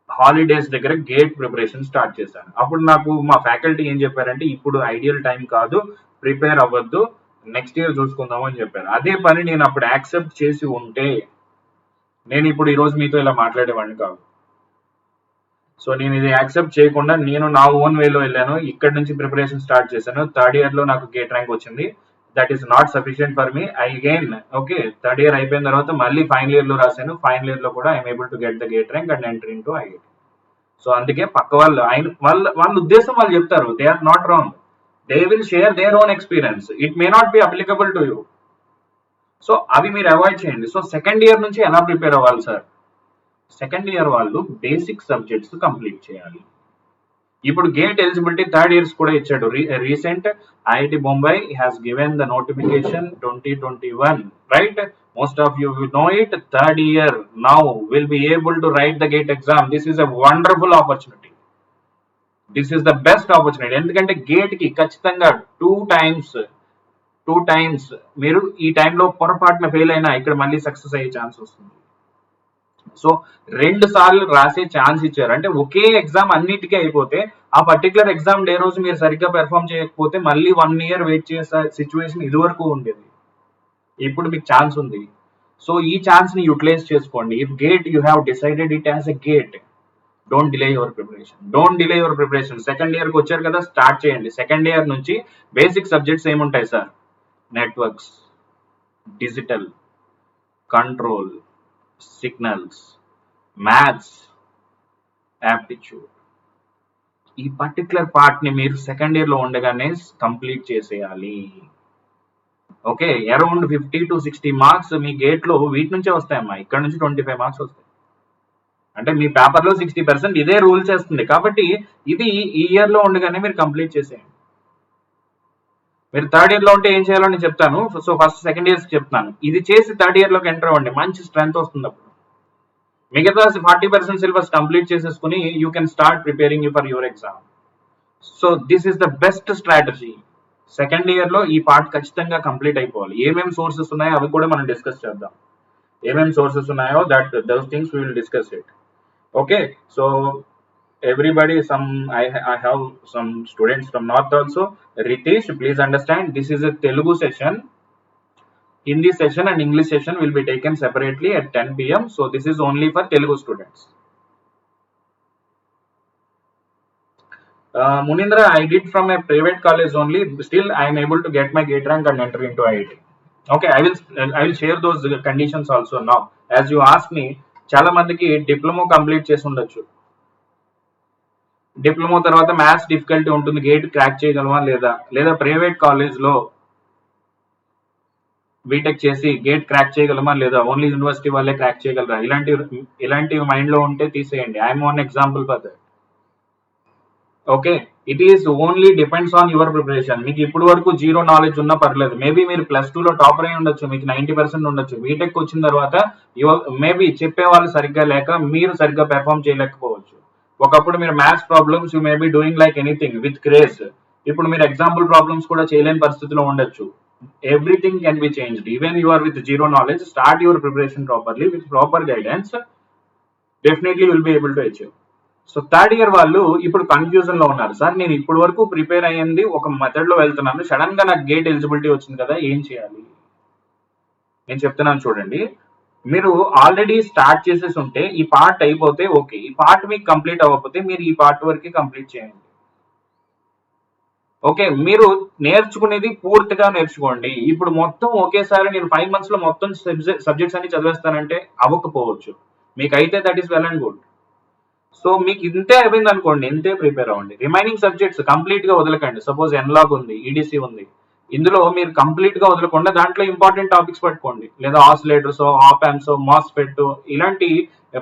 holidays దగ్గర gate preparation start చేశాను. అప్పుడు నాకు మా ఫ్యాకల్టీ ఏం చెప్పారంటే ఇప్పుడు ఐడియల్ టైం కాదు, ప్రిపేర్ అవ్వద్దు, నెక్స్ట్ ఇయర్ చూసుకుందాం అని చెప్పారు. అదే పని నేను అప్పుడు యాక్సెప్ట్ చేసి ఉంటే నేను ఇప్పుడు ఈరోజు మీతో ఇలా మాట్లాడేవాడిని కాదు. సో నేను ఇది యాక్సెప్ట్ చేయకుండా నేను నా ఓన్ వేలో వెళ్ళాను, ఇక్కడ నుంచి ప్రిపరేషన్ స్టార్ట్ చేశాను. థర్డ్ ఇయర్ లో నాకు గేట్ ర్యాంక్ వచ్చింది. That is not sufficient for me. Again okay, third year అయిపోయిన తర్వాత మళ్ళీ ఫైనల్ ఇయర్ లో రాశాను. ఫైనల్ ఇయర్ లో కూడా I'm able to get the GATE rank and enter into IIT. So అందుకే పక్క వాళ్ళు వాళ్ళ ఉద్దేశం వాళ్ళు చెప్తారు, they are not wrong. They will share their own experience. It may not be applicable to you. So అవి మీరు avoid చేయండి. సో సెకండ్ ఇయర్ నుంచి ఎలా ప్రిపేర్ అవ్వాలి సార్? సెకండ్ ఇయర్ వాళ్ళు బేసిక్ సబ్జెక్ట్స్ కంప్లీట్ చేయాలి. ఇప్పుడు గేట్ ఎలిజిబిలిటీ థర్డ్ ఇయర్స్ కూడా ఇచ్చాడు. Recent IIT Bombay has given the notification 2021, right? Most of you know it. Third year now will be able to right the gate exam. This is a wonderful opportunity. This is the best opportunity. ఎందుకంటే gate కి ఖచ్చితంగా two times మీరు ఈ టైంలో పొరపాటున fail అయినా ఇక్కడ మళ్ళీ సక్సెస్ అయ్యే ఛాన్స్ వస్తుంది. సో 2 సార్లు రాసే ఛాన్స్ ఇచ్చారు. అంటే ఒకే ఎగ్జామ్ అన్నిటికీ అయిపోతే ఆ పర్టికులర్ ఎగ్జామ్ డే రోజు మీరు సరిగ్గా పెర్ఫామ్ చేయకపోతే మళ్ళీ 1 ఇయర్ వెయిట్ చేసే సిచ్యువేషన్ ఇదివరకు ఉండేది. ఇప్పుడు మీకు ఛాన్స్ ఉంది. సో ఈ ఛాన్స్ ని యూటిలైజ్ చేసుకోండి. If gate you have decided it as a gate, don't delay your preparation. Second ఇయర్కి వచ్చారు కదా, స్టార్ట్ చేయండి. సెకండ్ ఇయర్ నుంచి బేసిక్ సబ్జెక్ట్స్ ఏముంటాయి sir? Networks, digital, control, signals, maths, aptitude. ఈ పర్టికులర్ పార్ట్ ని మీరు సెకండ్ ఇయర్ లో ఉండగానే కంప్లీట్ చేసేయాలి. Okay, around 50 to 60 marks me gate లో వీటి నుంచే వస్తాయమ్మా. ఇక్కడ నుంచి 25 మార్క్స్ వస్తాయి. అంటే మీ పేపర్ లో 60% ఇదే రూల్ చేస్తుంది. కాబట్టి ఇది ఈ ఇయర్ లో ఉండగానే మీరు కంప్లీట్ చేసేయండి. మీరు థర్డ్ ఇయర్ లో ఉంటే ఏం చేయాలో నేను చెప్తాను. సో ఫస్ట్ సెకండ్ ఇయర్స్ చెప్తాను. ఇది చేసి థర్డ్ ఇయర్ లోకి ఎంటర్ అవ్వండి. మంచి స్ట్రెంత్ వస్తుంది. అప్పుడు మిగతా 40% సిలబస్ కంప్లీట్ చేసేసుకుని you can start preparing for your exam. So this is the best strategy. Second year లో ఈ పార్ట్ ఖచ్చితంగా కంప్లీట్ అయిపోవాలి. ఏమేమి సోర్సెస్ ఉన్నాయో అవి కూడా మనం డిస్కస్ చేద్దాం. ఏమేమి సోర్సెస్ ఉన్నాయో those things we will discuss it. Okay, so everybody, I have some students from north also. Ritesh, please understand, this is a Telugu session. Hindi session and English session will be taken separately at 10 PM. So this is only for Telugu students. Munindra, I did from a private college only. Still, I am able to get my gate rank and enter into IIT. Okay, I will share those conditions also now. As you asked me, చాలా మందికి diploma complete చేసి ఉండొచ్చు. Diploma తర్వాత maths difficulty ఉంటుంది, gate crack చేయగలమా లేదా private college లో BTech చేసి గేట్ క్రాక్ చేయగలమా లేదా, ఓన్లీ యూనివర్సిటీ వాళ్ళే క్రాక్ చేయగలరా, ఇలాంటివి మైండ్ లో ఉంటే తీసేయండి. I'm one example for that. Okay, it is only depends on your preparation. మీకు ఇప్పుడు వరకు జీరో నాలెడ్జ్ ఉన్నా పర్లేదు. మేబీ మీరు +2 లో టాపర్ అయి ఉండొచ్చు, మీకు 90% ఉండొచ్చు. బీటెక్ వచ్చిన తర్వాత మేబీ చెప్పే వాళ్ళు సరిగ్గా లేక మీరు సరిగ్గా పెర్ఫామ్ చేయలేకపోవచ్చు. ఒకప్పుడు మీరు maths problems you may be doing like anything with craze. ఇప్పుడు మీరు ఎగ్జాంపుల్ ప్రాబ్లమ్స్ కూడా చేయలేని పరిస్థితిలో ఉండొచ్చు. Everything can be changed. Even you are with zero knowledge, start your preparation properly with proper guidance. Definitely will be able to achieve. So third year వాళ్ళు ఇప్పుడు confusion లో ఉన్నారు. సార్ నేను ఇప్పుడు వరకు ప్రిపేర్ అయ్యింది ఒక మెథడ్ లో వెళ్తున్నాను, సడన్ గా నాకు గేట్ ఎలిజిబిలిటీ వచ్చింది కదా, ఏం చేయాలి? నేను చెప్తున్నాను చూడండి. మీరు ఆల్రెడీ స్టార్ట్ చేసేసి ఉంటే ఈ పార్ట్ అయిపోతే ఓకే. ఈ పార్ట్ మీకు కంప్లీట్ అవ్వకపోతే మీరు ఈ పార్ట్ వరకు కంప్లీట్ చేయండి. ఓకే, మీరు నేర్చుకునేది పూర్తిగా నేర్చుకోండి. ఇప్పుడు మొత్తం ఒకేసారి నేను 5 months లో మొత్తం సబ్జెక్ట్స్ అన్ని చదివేస్తానంటే అవ్వకపోవచ్చు. మీకైతే that is well and good. So మీకు ఇంతే అయిపోయింది అనుకోండి, ఇంతే ప్రిపేర్ అవ్వండి. రిమైనింగ్ సబ్జెక్ట్స్ కంప్లీట్ గా వదలకండి. సపోజ్ ఎన్లాగ్ ఉంది, ఈడీసీ ఉంది, ఇందులో మీరు కంప్లీట్ గా వదలకుండా దాంట్లో ఇంపార్టెంట్ టాపిక్స్ పట్టుకోండి. లేదా ఆసిలేటర్స్, ఆప్ యాంప్స్, మాస్ఫెట్ ఇలాంటి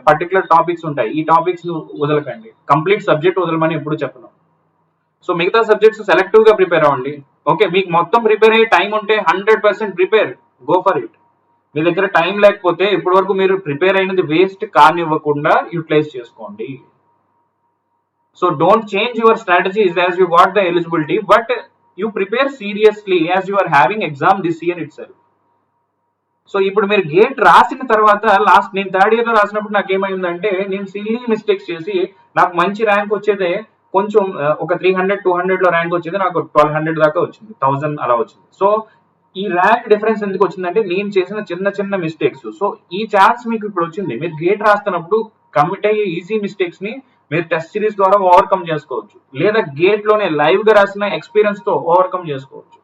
పర్టికులర్ టాపిక్స్ ఉంటాయి. ఈ టాపిక్స్ వదలకండి. కంప్లీట్ సబ్జెక్ట్ వదలమని ఎప్పుడు చెప్పను. సో మిగతా సబ్జెక్ట్స్ సెలెక్టివ్ గా ప్రిపేర్ అవ్వండి. ఓకే, మీకు మొత్తం ప్రిపేర్ అయ్యే టైం ఉంటే 100% ప్రిపేర్, గో ఫర్ ఇట్. మీ దగ్గర టైం లేకపోతే ఇప్పటి వరకు మీరు ప్రిపేర్ అయినది వేస్ట్ కానివ్వకుండా యూటిలైజ్ చేసుకోండి. So don't change your strategies as you got the eligibility, but you prepare seriously as you are having exam this year it self. So ఇప్పుడు మీరు గేట్ రాసిన తర్వాత నేను థర్డ్ ఇయర్ లో రాసినప్పుడు నాకు ఏమైందంటే, నేను సిల్లీ మిస్టేక్స్ చేసి నాకు మంచి ర్యాంక్ వచ్చేదే కొంచెం ఒక 300-200 లో ర్యాంక్ వచ్చేది, నాకు 1200 దాకా వచ్చింది, 1000 అలా వచ్చింది. సో ఈ ర్యాంక్ డిఫరెన్స్ ఎందుకు వచ్చిందంటే నేను చేసిన చిన్న మిస్టేక్స్. సో ఈ ఛాన్స్ మీకు ఇప్పుడు వచ్చింది. మీరు గేట్ రాస్తున్నప్పుడు కమిట్ అయ్యే ఈజీ మిస్టేక్స్ ని మీరు టెస్ట్ సిరీస్ ద్వారా ఓవర్కమ్ చేసుకోవచ్చు, లేదా గేట్ లోనే లైవ్ గా రాసిన ఎక్స్పీరియన్స్ తో ఓవర్కమ్ చేసుకోవచ్చు.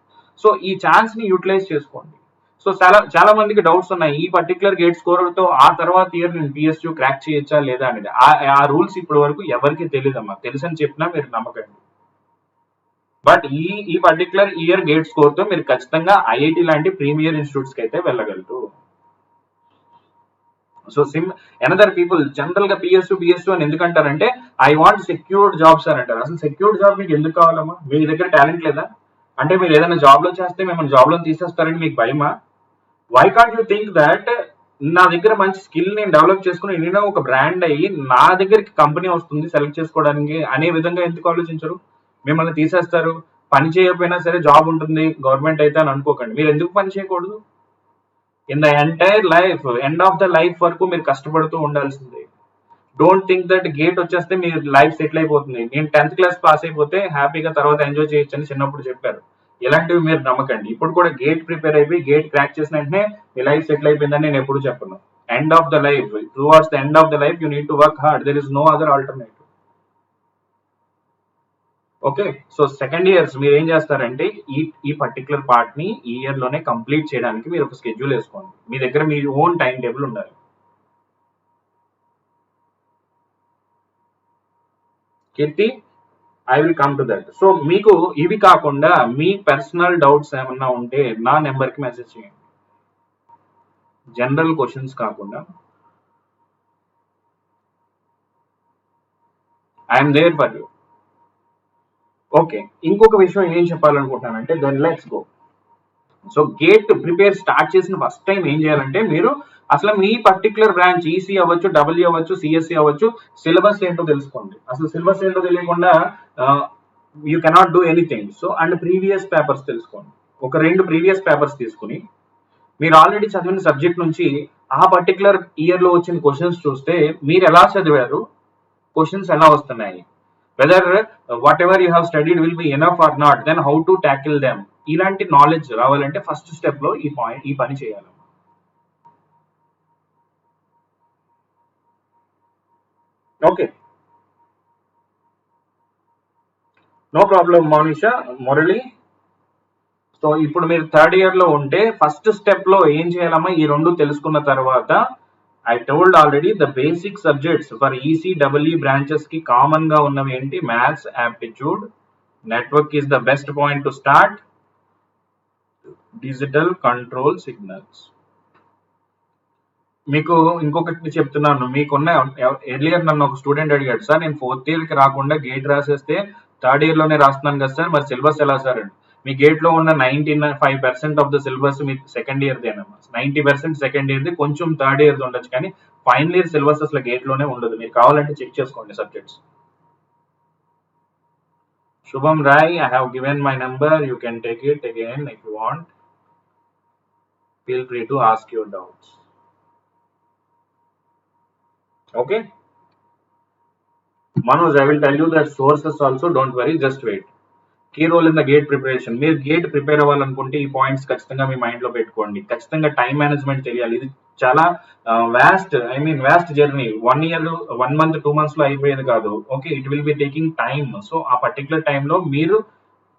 సో ఈ ఛాన్స్ ని యూటిలైజ్ చేసుకోండి. సో చాలా మందికి డౌట్స్ ఉన్నాయి, ఈ పర్టికులర్ గేట్ స్కోర్ తో ఆ తర్వాత ఇయర్ నేను పిఎస్యూ క్రాక్ చేయొచ్చా లేదా అనేది. ఆ రూల్స్ ఇప్పటి వరకు ఎవరికి తెలియదమ్మా. తెలుసని చెప్పినా మీరు నమ్మకండి. బట్ ఈ పర్టికులర్ ఇయర్ గేట్ స్కోర్ తో మీరు ఖచ్చితంగా ఐఐటి లాంటి ప్రీమియర్ ఇన్స్టిట్యూట్స్ కి అయితే వెళ్ళగలరు. సో అనదర్ పీపుల్ జనరల్ గా పిఎస్యూ అని ఎందుకంటారంటే, ఐ వాంట్ సెక్యూర్డ్ జాబ్స్ అని అంటారు. అసలు సెక్యూర్డ్ జాబ్ మీకు ఎందుకు కావాలమ్మా? మీ దగ్గర టాలెంట్ లేదా? అంటే మీరు ఏదైనా జాబ్ లో చేస్తే మిమ్మల్ని జాబ్ లో తీసేస్తారని మీకు భయమా? Why can't you think that నా దగ్గర మంచి స్కిల్ నేను డెవలప్ చేసుకుని నేను ఒక బ్రాండ్ అయ్యి నా దగ్గరికి కంపెనీ వస్తుంది సెలెక్ట్ చేసుకోవడానికి అనే విధంగా ఎందుకు ఆలోచించరు? మిమ్మల్ని తీసేస్తారు, పని చేయకపోయినా సరే జాబ్ ఉంటుంది గవర్నమెంట్ అయితే అని అనుకోకండి. మీరు ఎందుకు పని చేయకూడదు? In the entire life, end of the life వరకు మీరు కష్టపడుతూ ఉండాల్సిందే. డోంట్ థింక్ దట్ గేట్ వచ్చేస్తే మీరు లైఫ్ సెటిల్ అయిపోతుంది. నేను 10th క్లాస్ పాస్ అయిపోతే హ్యాపీగా తర్వాత ఎంజాయ్ చేయొచ్చు అని చిన్నప్పుడు చెప్పారు. ఇలాంటివి మీరు నమ్మకండి. ఇప్పుడు కూడా గేట్ ప్రిపేర్ అయిపోయి గేట్ క్రాక్ చేసిన వెంటనే మీ లైఫ్ సెటిల్ అయిపోయిందని నేను ఎప్పుడు చెప్పను. end of the life, towards the end of the life you need to work hard. There is no other alternative. Okay, so second years మీరు ఏం చేస్తారంటే ఈ పర్టికులర్ పార్ట్ ని ఈ ఇయర్ లోనే కంప్లీట్ చేయడానికి మీరు ఒక స్కెడ్యూల్ వేసుకోండి. మీ దగ్గర మీ ఓన్ టైం టేబుల్ ఉండాలి. Keerthi, I will come to that. So మీకు ఇవి కాకుండా మీ పర్సనల్ డౌట్స్ ఏమన్నా ఉంటే నా నెంబర్కి మెసేజ్ చేయండి. జనరల్ క్వశ్చన్స్ కాకుండా I'm there for you. Okay, ఇంకొక విషయం ఏం చెప్పాలనుకుంటున్నానంటే then let's go. So GATE prepare start చేసిన ఫస్ట్ టైం ఏం చేయాలంటే మీరు అసలు మీ పర్టికులర్ బ్రాంచ్ ఈసీ అవ్వచ్చు, డబ్ల్యూ అవ్వచ్చు, సిఎస్సి అవ్వచ్చు, సిలబస్ ఏంటో తెలుసుకోండి. అసలు సిలబస్ ఏంటో తెలియకుండా you cannot do anything. So and previous papers తెలుసుకోండి. ఒక 2 ప్రీవియస్ పేపర్స్ తీసుకుని మీరు ఆల్రెడీ చదివిన సబ్జెక్ట్ నుంచి ఆ పర్టికులర్ ఇయర్ లో వచ్చిన క్వశ్చన్స్ చూస్తే మీరు ఎలా చదివారు, క్వశ్చన్స్ ఎలా వస్తున్నాయి, whether whatever you have studied will be enough or not, then how to tackle them. ఇలాంటి నాలెడ్జ్ రావాలంటే ఫస్ట్ స్టెప్ లో ఈ పని చేయాలి. Okay, no problem Mounisha, Murali. So ఇప్పుడు మీరు థర్డ్ ఇయర్ లో ఉంటే ఫస్ట్ స్టెప్ లో ఏం చేయాలమ్మా, ఈ 2 తెలుసుకున్న తర్వాత I told already the basic subjects for EC W branches కి కామన్ గా ఉన్నవి ఏంటి, maths, aptitude, network is the best point to start, digital control signals. మీకు ఇంకొకటి చెప్తున్నాను, మీకున్న ఎర్లియర్ నన్ను ఒక స్టూడెంట్ అడిగాడు, సార్ నేను 4th ఇయర్ కి రాకుండా గేట్ రాసేస్తే థర్డ్ ఇయర్ లోనే రాస్తున్నాను కదా సార్, మరి సిలబస్ ఎలా సార్ అండి. మీ గేట్ లో ఉన్న 95% ఆఫ్ ద సిలబస్ మీ సెకండ్ ఇయర్ దేనమ్మా. 90% సెకండ్ ఇయర్ది, కొంచెం థర్డ్ ఇయర్ ఉండొచ్చు, కానీ ఫైనల్ ఇయర్ సిలబస్ అసలు గేట్ లోనే ఉండదు. మీరు కావాలంటే చెక్ చేసుకోండి subjects. Shubham Roy, I have given my number, you can take it again if you want. Feel free to ask your doubts. Okay, Manoj, I will tell you that sources also, don't worry, just wait. Key role in the gate preparation. మీరు gate prepare అవ్వాలనుకుంటే ఈ points ఖచ్చితంగా మీ mind లో పెట్టుకోండి. ఖచ్చితంగా time management తెలియాలి. ఇది చాలా vast journey. 1 year 1 month 2 months లో అయిపోయేది కాదు. Okay, it will be taking time. So ఆ పర్టికులర్ టైంలో మీరు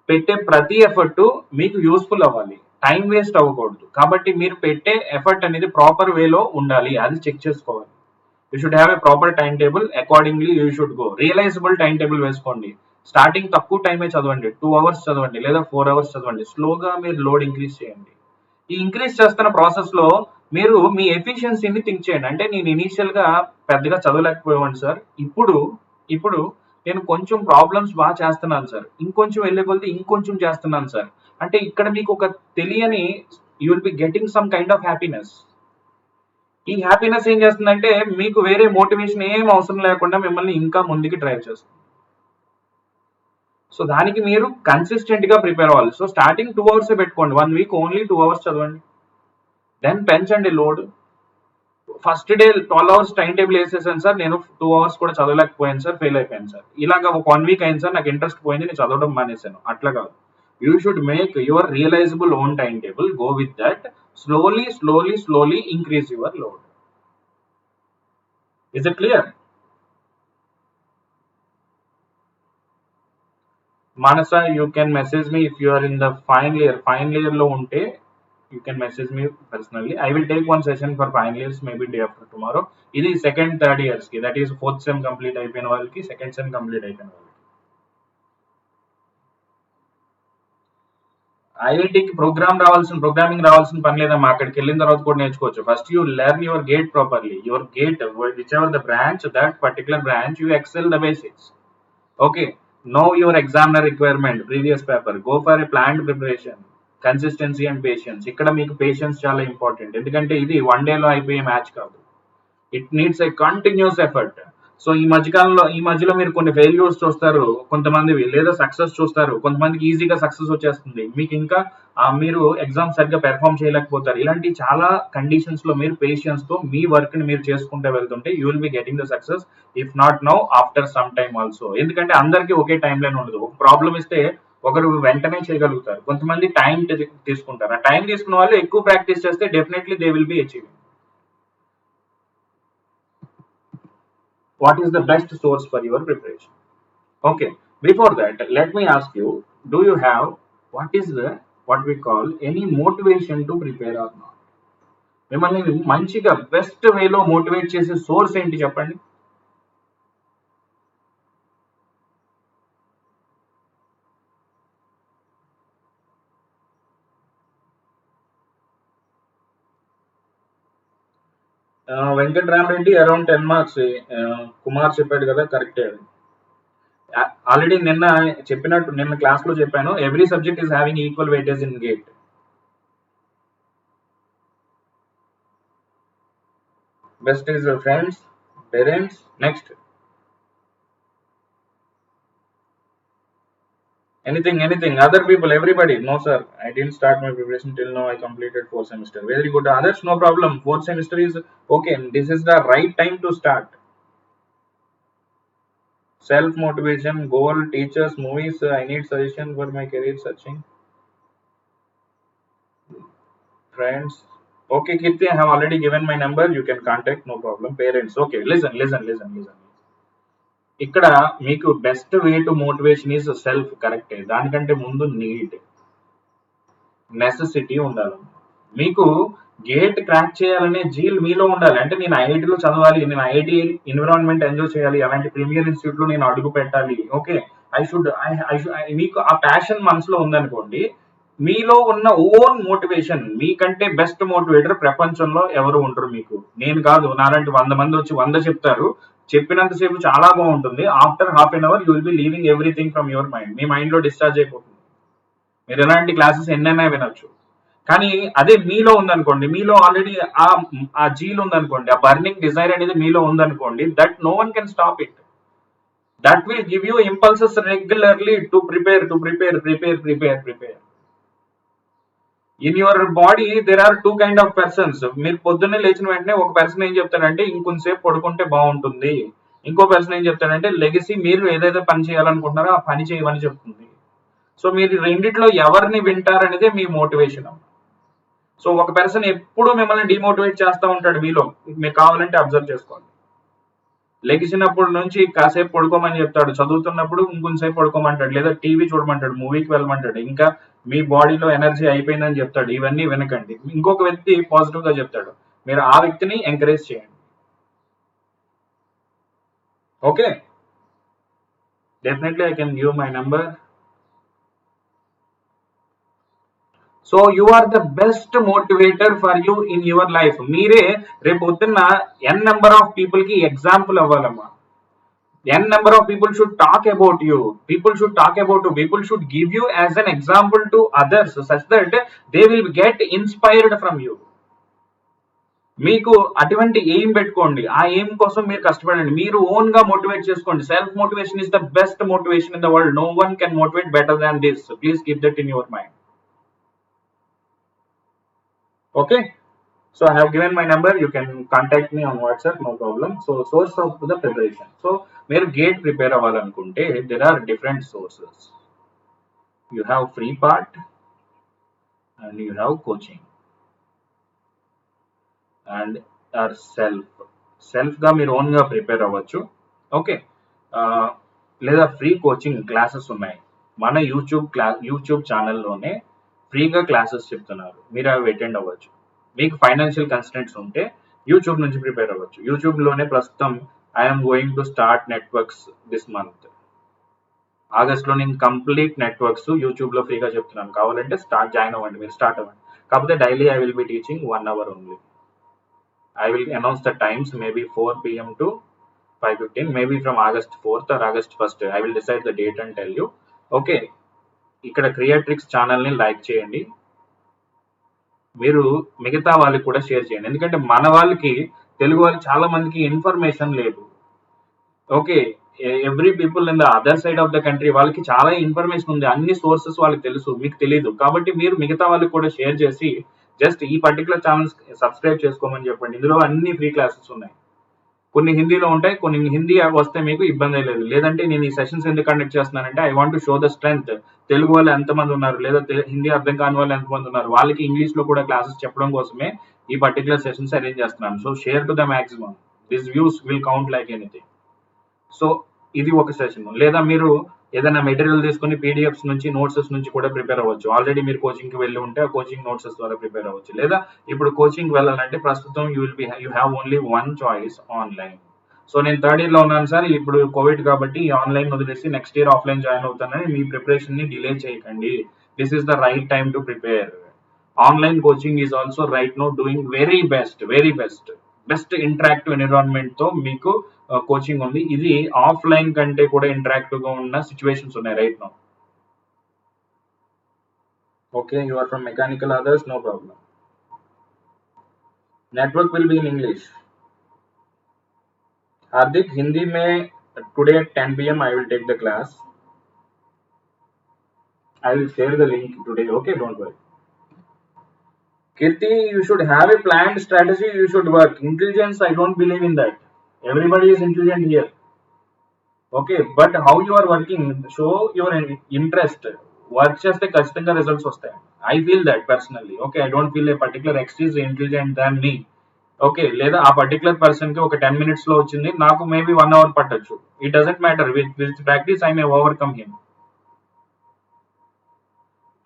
పెట్టే ప్రతి ఎఫర్ట్ మీకు యూస్ఫుల్ అవ్వాలి, టైం వేస్ట్ అవ్వకూడదు. కాబట్టి మీరు పెట్టే ఎఫర్ట్ అనేది ప్రాపర్ వేలో ఉండాలి, అది చెక్ చేసుకోవాలి. You should have a proper timetable, accordingly you should go. Realizable timetable వేసుకోండి. స్టార్టింగ్ తక్కువ టైమే చదవండి, 2 hours చదవండి లేదా 4 hours చదవండి. స్లోగా మీరు లోడ్ ఇంక్రీజ్ చేయండి. ఈ ఇంక్రీజ్ చేస్తున్న ప్రాసెస్ లో మీరు మీ ఎఫిషియన్సీని థింక్ చేయండి. అంటే నేను ఇనీషియల్ గా పెద్దగా చదవలేకపోయాను సార్, ఇప్పుడు నేను కొంచెం ప్రాబ్లమ్స్ బాగా చేస్తున్నాను సార్, ఇంకొంచెం వెళ్ళే కొద్దీ ఇంకొంచెం చేస్తున్నాను సార్. అంటే ఇక్కడ మీకు ఒక తెలియని you will be getting some kind of happiness. ఈ హ్యాపీనెస్ ఏం చేస్తుందంటే మీకు వేరే మోటివేషన్ ఏం అవసరం లేకుండా మిమ్మల్ని ఇంకా ముందుకి డ్రైవ్ చేస్తుంది. సో దానికి మీరు కన్సిస్టెంట్ గా ప్రిపేర్ అవ్వాలి. సో స్టార్టింగ్ 2 hours పెట్టుకోండి, 1 week ఓన్లీ 2 hours చదవండి. దెన్ పెంచండి load. First day 12 hours time table వేసేసాను సార్, నేను 2 hours కూడా చదవలేకపోయాను సార్, ఫెయిల్ అయిపోయాను సార్. ఇలాగ ఒక 1 week అయింది సార్, నాకు ఇంట్రెస్ట్ పోయింది, నేను చదవడం మానేశాను. అట్లా కాదు. You should make your realizable own timetable. Go with that. Slowly increase your load. Is it clear? Manasa, you can message me if you are in the final year. Final year lo unte, you can message me personally. I will take one session for final years, maybe day after tomorrow. This is second, third years ki. That is 4th sem complete అయిపోయిన వాళ్ళకి, second sem complete అయిపోయిన వాళ్ళకి. ఐఐటికి programming రావాల్సిన పని లేదమ్మా, అక్కడికి వెళ్ళిన తర్వాత కూడా నేర్చుకోవచ్చు. First you learn your GATE properly. Your GATE, whichever the branch, that particular branch, you excel the basics. Okay, know your examiner requirement, previous paper, go for a planned preparation, consistency and patience. ఇక్కడ మీకు patience చాలా important, ఎందుకంటే ఇది 1 day లో అయిపోయే match కాదు. It needs a continuous effort. So ఈ మధ్యలో మీరు కొన్ని ఫెయిల్యూర్స్ చూస్తారు కొంతమంది, లేదా సక్సెస్ చూస్తారు. కొంతమందికి ఈజీగా సక్సెస్ వచ్చేస్తుంది, మీకు ఇంకా మీరు ఎగ్జామ్ సరిగ్గా పెర్ఫామ్ చేయలేకపోతారు. ఇలాంటి చాలా కండిషన్స్ లో మీరు పేషెన్స్ తో మీ వర్క్ ని మీరు చేసుకుంటూ వెళ్తుంటే you will be getting the success. If not now, after some time also. ఎందుకంటే అందరికీ ఒకే టైం లైన్ ఉండదు. ఒక ప్రాబ్లం ఇస్తే ఒకరు వెంటనే చేయగలుగుతారు, కొంతమంది టైం తీసుకుంటారు. ఆ టైం తీసుకున్న వాళ్ళు ఎక్కువ ప్రాక్టీస్ చేస్తే definitely they will be achieving. what is the best source for your preparation. Okay, before that, let me ask you, do you have what is the what we call any motivation to prepare or not? మిమ్మల్ని మంచిగా best వేలో motivate చేసే source ఏంటి చెప్పండి. Venkatrama Reddy around 10 marks, Kumar చెప్పాడు కదా కరెక్టే. అది ఆల్రెడీ నిన్న క్లాస్ లో చెప్పాను, every subject is having equal weightage in gate. Best is friends, parents, next anything other people, everybody. No sir, I didn't start my preparation till now, I completed 4th semester. Very good, others no problem, 4th semester is okay, this is the right time to start. Self motivation, goal, teachers, movies, I need suggestion for my career searching. Friends, okay Kirti, I have already given my number, you can contact, no problem. Parents, okay, listen. ఇక్కడ మీకు best way to motivation is self, కరెక్టే. దానికంటే ముందు need, necessity ఉండాలి. మీకు gate crack చేయాలనే zeal మీలో ఉండాలి. అంటే నేను ఐఐటీలో చదవాలి, నేను ఐఐటి ఎన్విరాన్మెంట్ ఎంజాయ్ చేయాలి, అలాంటి ప్రీమియర్ ఇన్స్టిట్యూట్ లో నేను అడుగు పెట్టాలి. ఓకే, ఐ షుడ్ మీకు ఆ ప్యాషన్ మనసులో ఉందనుకోండి, మీలో ఉన్న ఓన్ మోటివేషన్, మీకంటే బెస్ట్ మోటివేటర్ ప్రపంచంలో ఎవరు ఉండరు. మీకు నేను కాదు, నాలాంటి 100 మంది వచ్చి 100 చెప్తారు, చెప్పినంతసేపు చాలా బాగుంటుంది. After half an hour you will be leaving everything from your mind. మీ మైండ్ లో డిశ్చార్జ్ అయిపోతుంది. మీరు ఎలాంటి క్లాసెస్ ఎన్నైనా వినొచ్చు, కానీ అదే మీలో ఉందనుకోండి, మీలో ఆల్రెడీ ఆ జీల్ ఉందనుకోండి, ఆ బర్నింగ్ డిజైర్ అనేది మీలో ఉందనుకోండి, that no one can stop it. That will give you impulses regularly to prepare. In your body there are 2 kind of persons. మీరు పొద్దున్నే లేచిన వెంటనే ఒక పర్సన్ ఏం చెప్తాడంటే ఇంకొంతసేపు పడుకుంటే బాగుంటుంది, ఇంకో పర్సన్ ఏం చెప్తాడంటే లెగసీ మీరు ఏదైతే పని చేయాలనుకుంటున్నారో ఆ పని చేయమని చెప్తుంది. సో మీరు రెండిట్లో ఎవరిని వింటారనేదే మీ మోటివేషన్. సో ఒక పర్సన్ ఎప్పుడు మిమ్మల్ని డిమోటివేట్ చేస్తూ ఉంటాడు, మీలో మీకు కావాలంటే అబ్జర్వ్ చేసుకోండి. లెగిసినప్పుడు నుంచి కాసేపు పడుకోమని చెప్తాడు, చదువుతున్నప్పుడు ఇంకొంతసేపు పడుకోమంటాడు, లేదా టీవీ చూడమంటాడు, మూవీకి వెళ్ళమంటాడు, ఇంకా మీ బాడీలో ఎనర్జీ అయిపోయిందని చెప్తాడు. ఇవన్నీ వినకండి. ఇంకొక వ్యక్తి పాజిటివ్ గా చెప్తాడు, మీరు ఆ వ్యక్తిని ఎంకరేజ్ చేయండి. Okay, definitely I can give my number. So you are the best motivator for you in your life. మీరే రేపు పొద్దున్న n నెంబర్ ఆఫ్ పీపుల్ కి ఎగ్జాంపుల్ అవ్వాలమ్మా. n number of people should talk about you. People should give you as an example to others such that they will get inspired from you. మీకు అటువంటి aim పెట్టుకోండి, ఆ aim కోసం మీరు కష్టపడండి, మీరు ఓన్ గా మోటివేట్ చేసుకోండి. Self motivation is the best motivation in the world. No one can motivate better than this. Please keep that in your mind. Okay, so I have given my number, you can contact me on WhatsApp, no problem. So source of the preparation, so మీరు gate prepare అవ్వాలనుకుంటే there are different sources. You have free part and you have coaching and our self గా మీరు own గా prepare అవ్వచ్చు. Okay, లేదా free coaching classes ఉన్నాయి. మన YouTube ఛానల్లోనే ఫ్రీగా క్లాసెస్ చెప్తున్నారు, మీరు అవి అటెండ్ అవ్వచ్చు. మీకు ఫైనాన్షియల్ కన్స్టెంట్స్ ఉంటే యూట్యూబ్ నుంచి ప్రిపేర్ అవ్వచ్చు. యూట్యూబ్ లోనే ప్రస్తుతం I'm going to start networks this month. August లో నేను కంప్లీట్ నెట్వర్క్స్ యూట్యూబ్ లో ఫ్రీగా చెప్తున్నాను. కావాలంటే జాయిన్ అవ్వండి, మీరు స్టార్ట్ అవ్వండి. కాకపోతే daily I will be teaching 1 hour only. I will announce the times, maybe 4 PM to 5:15, maybe from August 4th or August 1st. I will decide the date and tell you. Okay, ఇక్కడ క్రియేట్రిక్స్ channel ని like చేయండి, మీరు మిగతా వాళ్ళకి కూడా share చేయండి. ఎందుకంటే మన వాళ్ళకి, తెలుగు వాళ్ళకి చాలా మందికి ఇన్ఫర్మేషన్ లేదు. Okay, every people in the other side of the country వాళ్ళకి చాలా ఇన్ఫర్మేషన్ ఉంది, అన్ని సోర్సెస్ వాళ్ళకి తెలుసు, మీకు తెలియదు. కాబట్టి మీరు మిగతా వాళ్ళకి కూడా షేర్ చేసి జస్ట్ ఈ పర్టికులర్ ఛానల్స్ సబ్స్క్రైబ్ చేసుకోమని చెప్పండి. ఇందులో అన్ని ఫ్రీ క్లాసెస్ ఉన్నాయి. కొన్ని హిందీలో ఉంటాయి, కొన్ని హిందీ వస్తే మీకు ఇబ్బంది లేదు. లేదంటే నేను ఈ సెషన్స్ ఎందుకు కండక్ట్ చేస్తున్నానంటే I want to show the strength. Telugu వాళ్ళు ఎంతమంది ఉన్నారు, లేదా హిందీ అర్థం కాని వాళ్ళు ఎంతమంది ఉన్నారు, వాళ్ళకి ఇంగ్లీష్ లో కూడా క్లాసెస్ చెప్పడం కోసమే ఈ పర్టికులర్ సెషన్స్ అరేంజ్ చేస్తున్నాను. So share to the maximum. This views will count like anything. So ఇది ఒక సెషన్. లేదా మీరు ఏదైనా మెటీరియల్ తీసుకుని పీడిఎఫ్స్ నుంచి నోట్సెస్ నుంచి కూడా ప్రిపేర్ అవ్వచ్చు. ఆల్రెడీ మీరు కోచింగ్కి వెళ్ళి ఉంటే ఆ కోచింగ్ నోట్సెస్ ద్వారా ప్రిపేర్ అవ్వచ్చు. లేదా ఇప్పుడు కోచింగ్ వెళ్ళాలంటే ప్రస్తుతం you have only one choice, online. So నేను థర్డ్ ఇయర్ లో ఉన్నాను సార్, ఇప్పుడు కోవిడ్ కాబట్టి ఆన్లైన్ వదిలేసి నెక్స్ట్ ఇయర్ ఆఫ్లైన్ జాయిన్ అవుతానని మీ ప్రిపరేషన్ ని డిలే చేయకండి. This is the right time to prepare. Online coaching is also right no doing very best interactive environment తో మీకు కోచింగ్ ఉంది. ఇది ఆఫ్లైన్ కంటే కూడా ఇంటరాక్టివ్ గా ఉన్న సిచ్యువేషన్స్ ఉన్నాయి right no. Okay, you are from mechanical, others no problem. Network will be in English. Hardik, Hindi में today at 10 p.m. I will take the class. I will share the link today. Okay, don't worry. Kirti, you should have a planned strategy. You should work. Intelligence, I don't believe in that. Everybody is intelligent here. Okay, but how you are working, show your interest. Work చేస్తే ఖచ్చితంగా results వస్తాయి. I feel that personally. Okay, I don't feel a particular X is intelligent than me. Okay, లేదా ఆ particular person కి ఒక 10 minutes లో వచ్చింది, నాకు మేబీ 1 hour పట్టొచ్చు. It doesn't matter. With practice I may overcome him.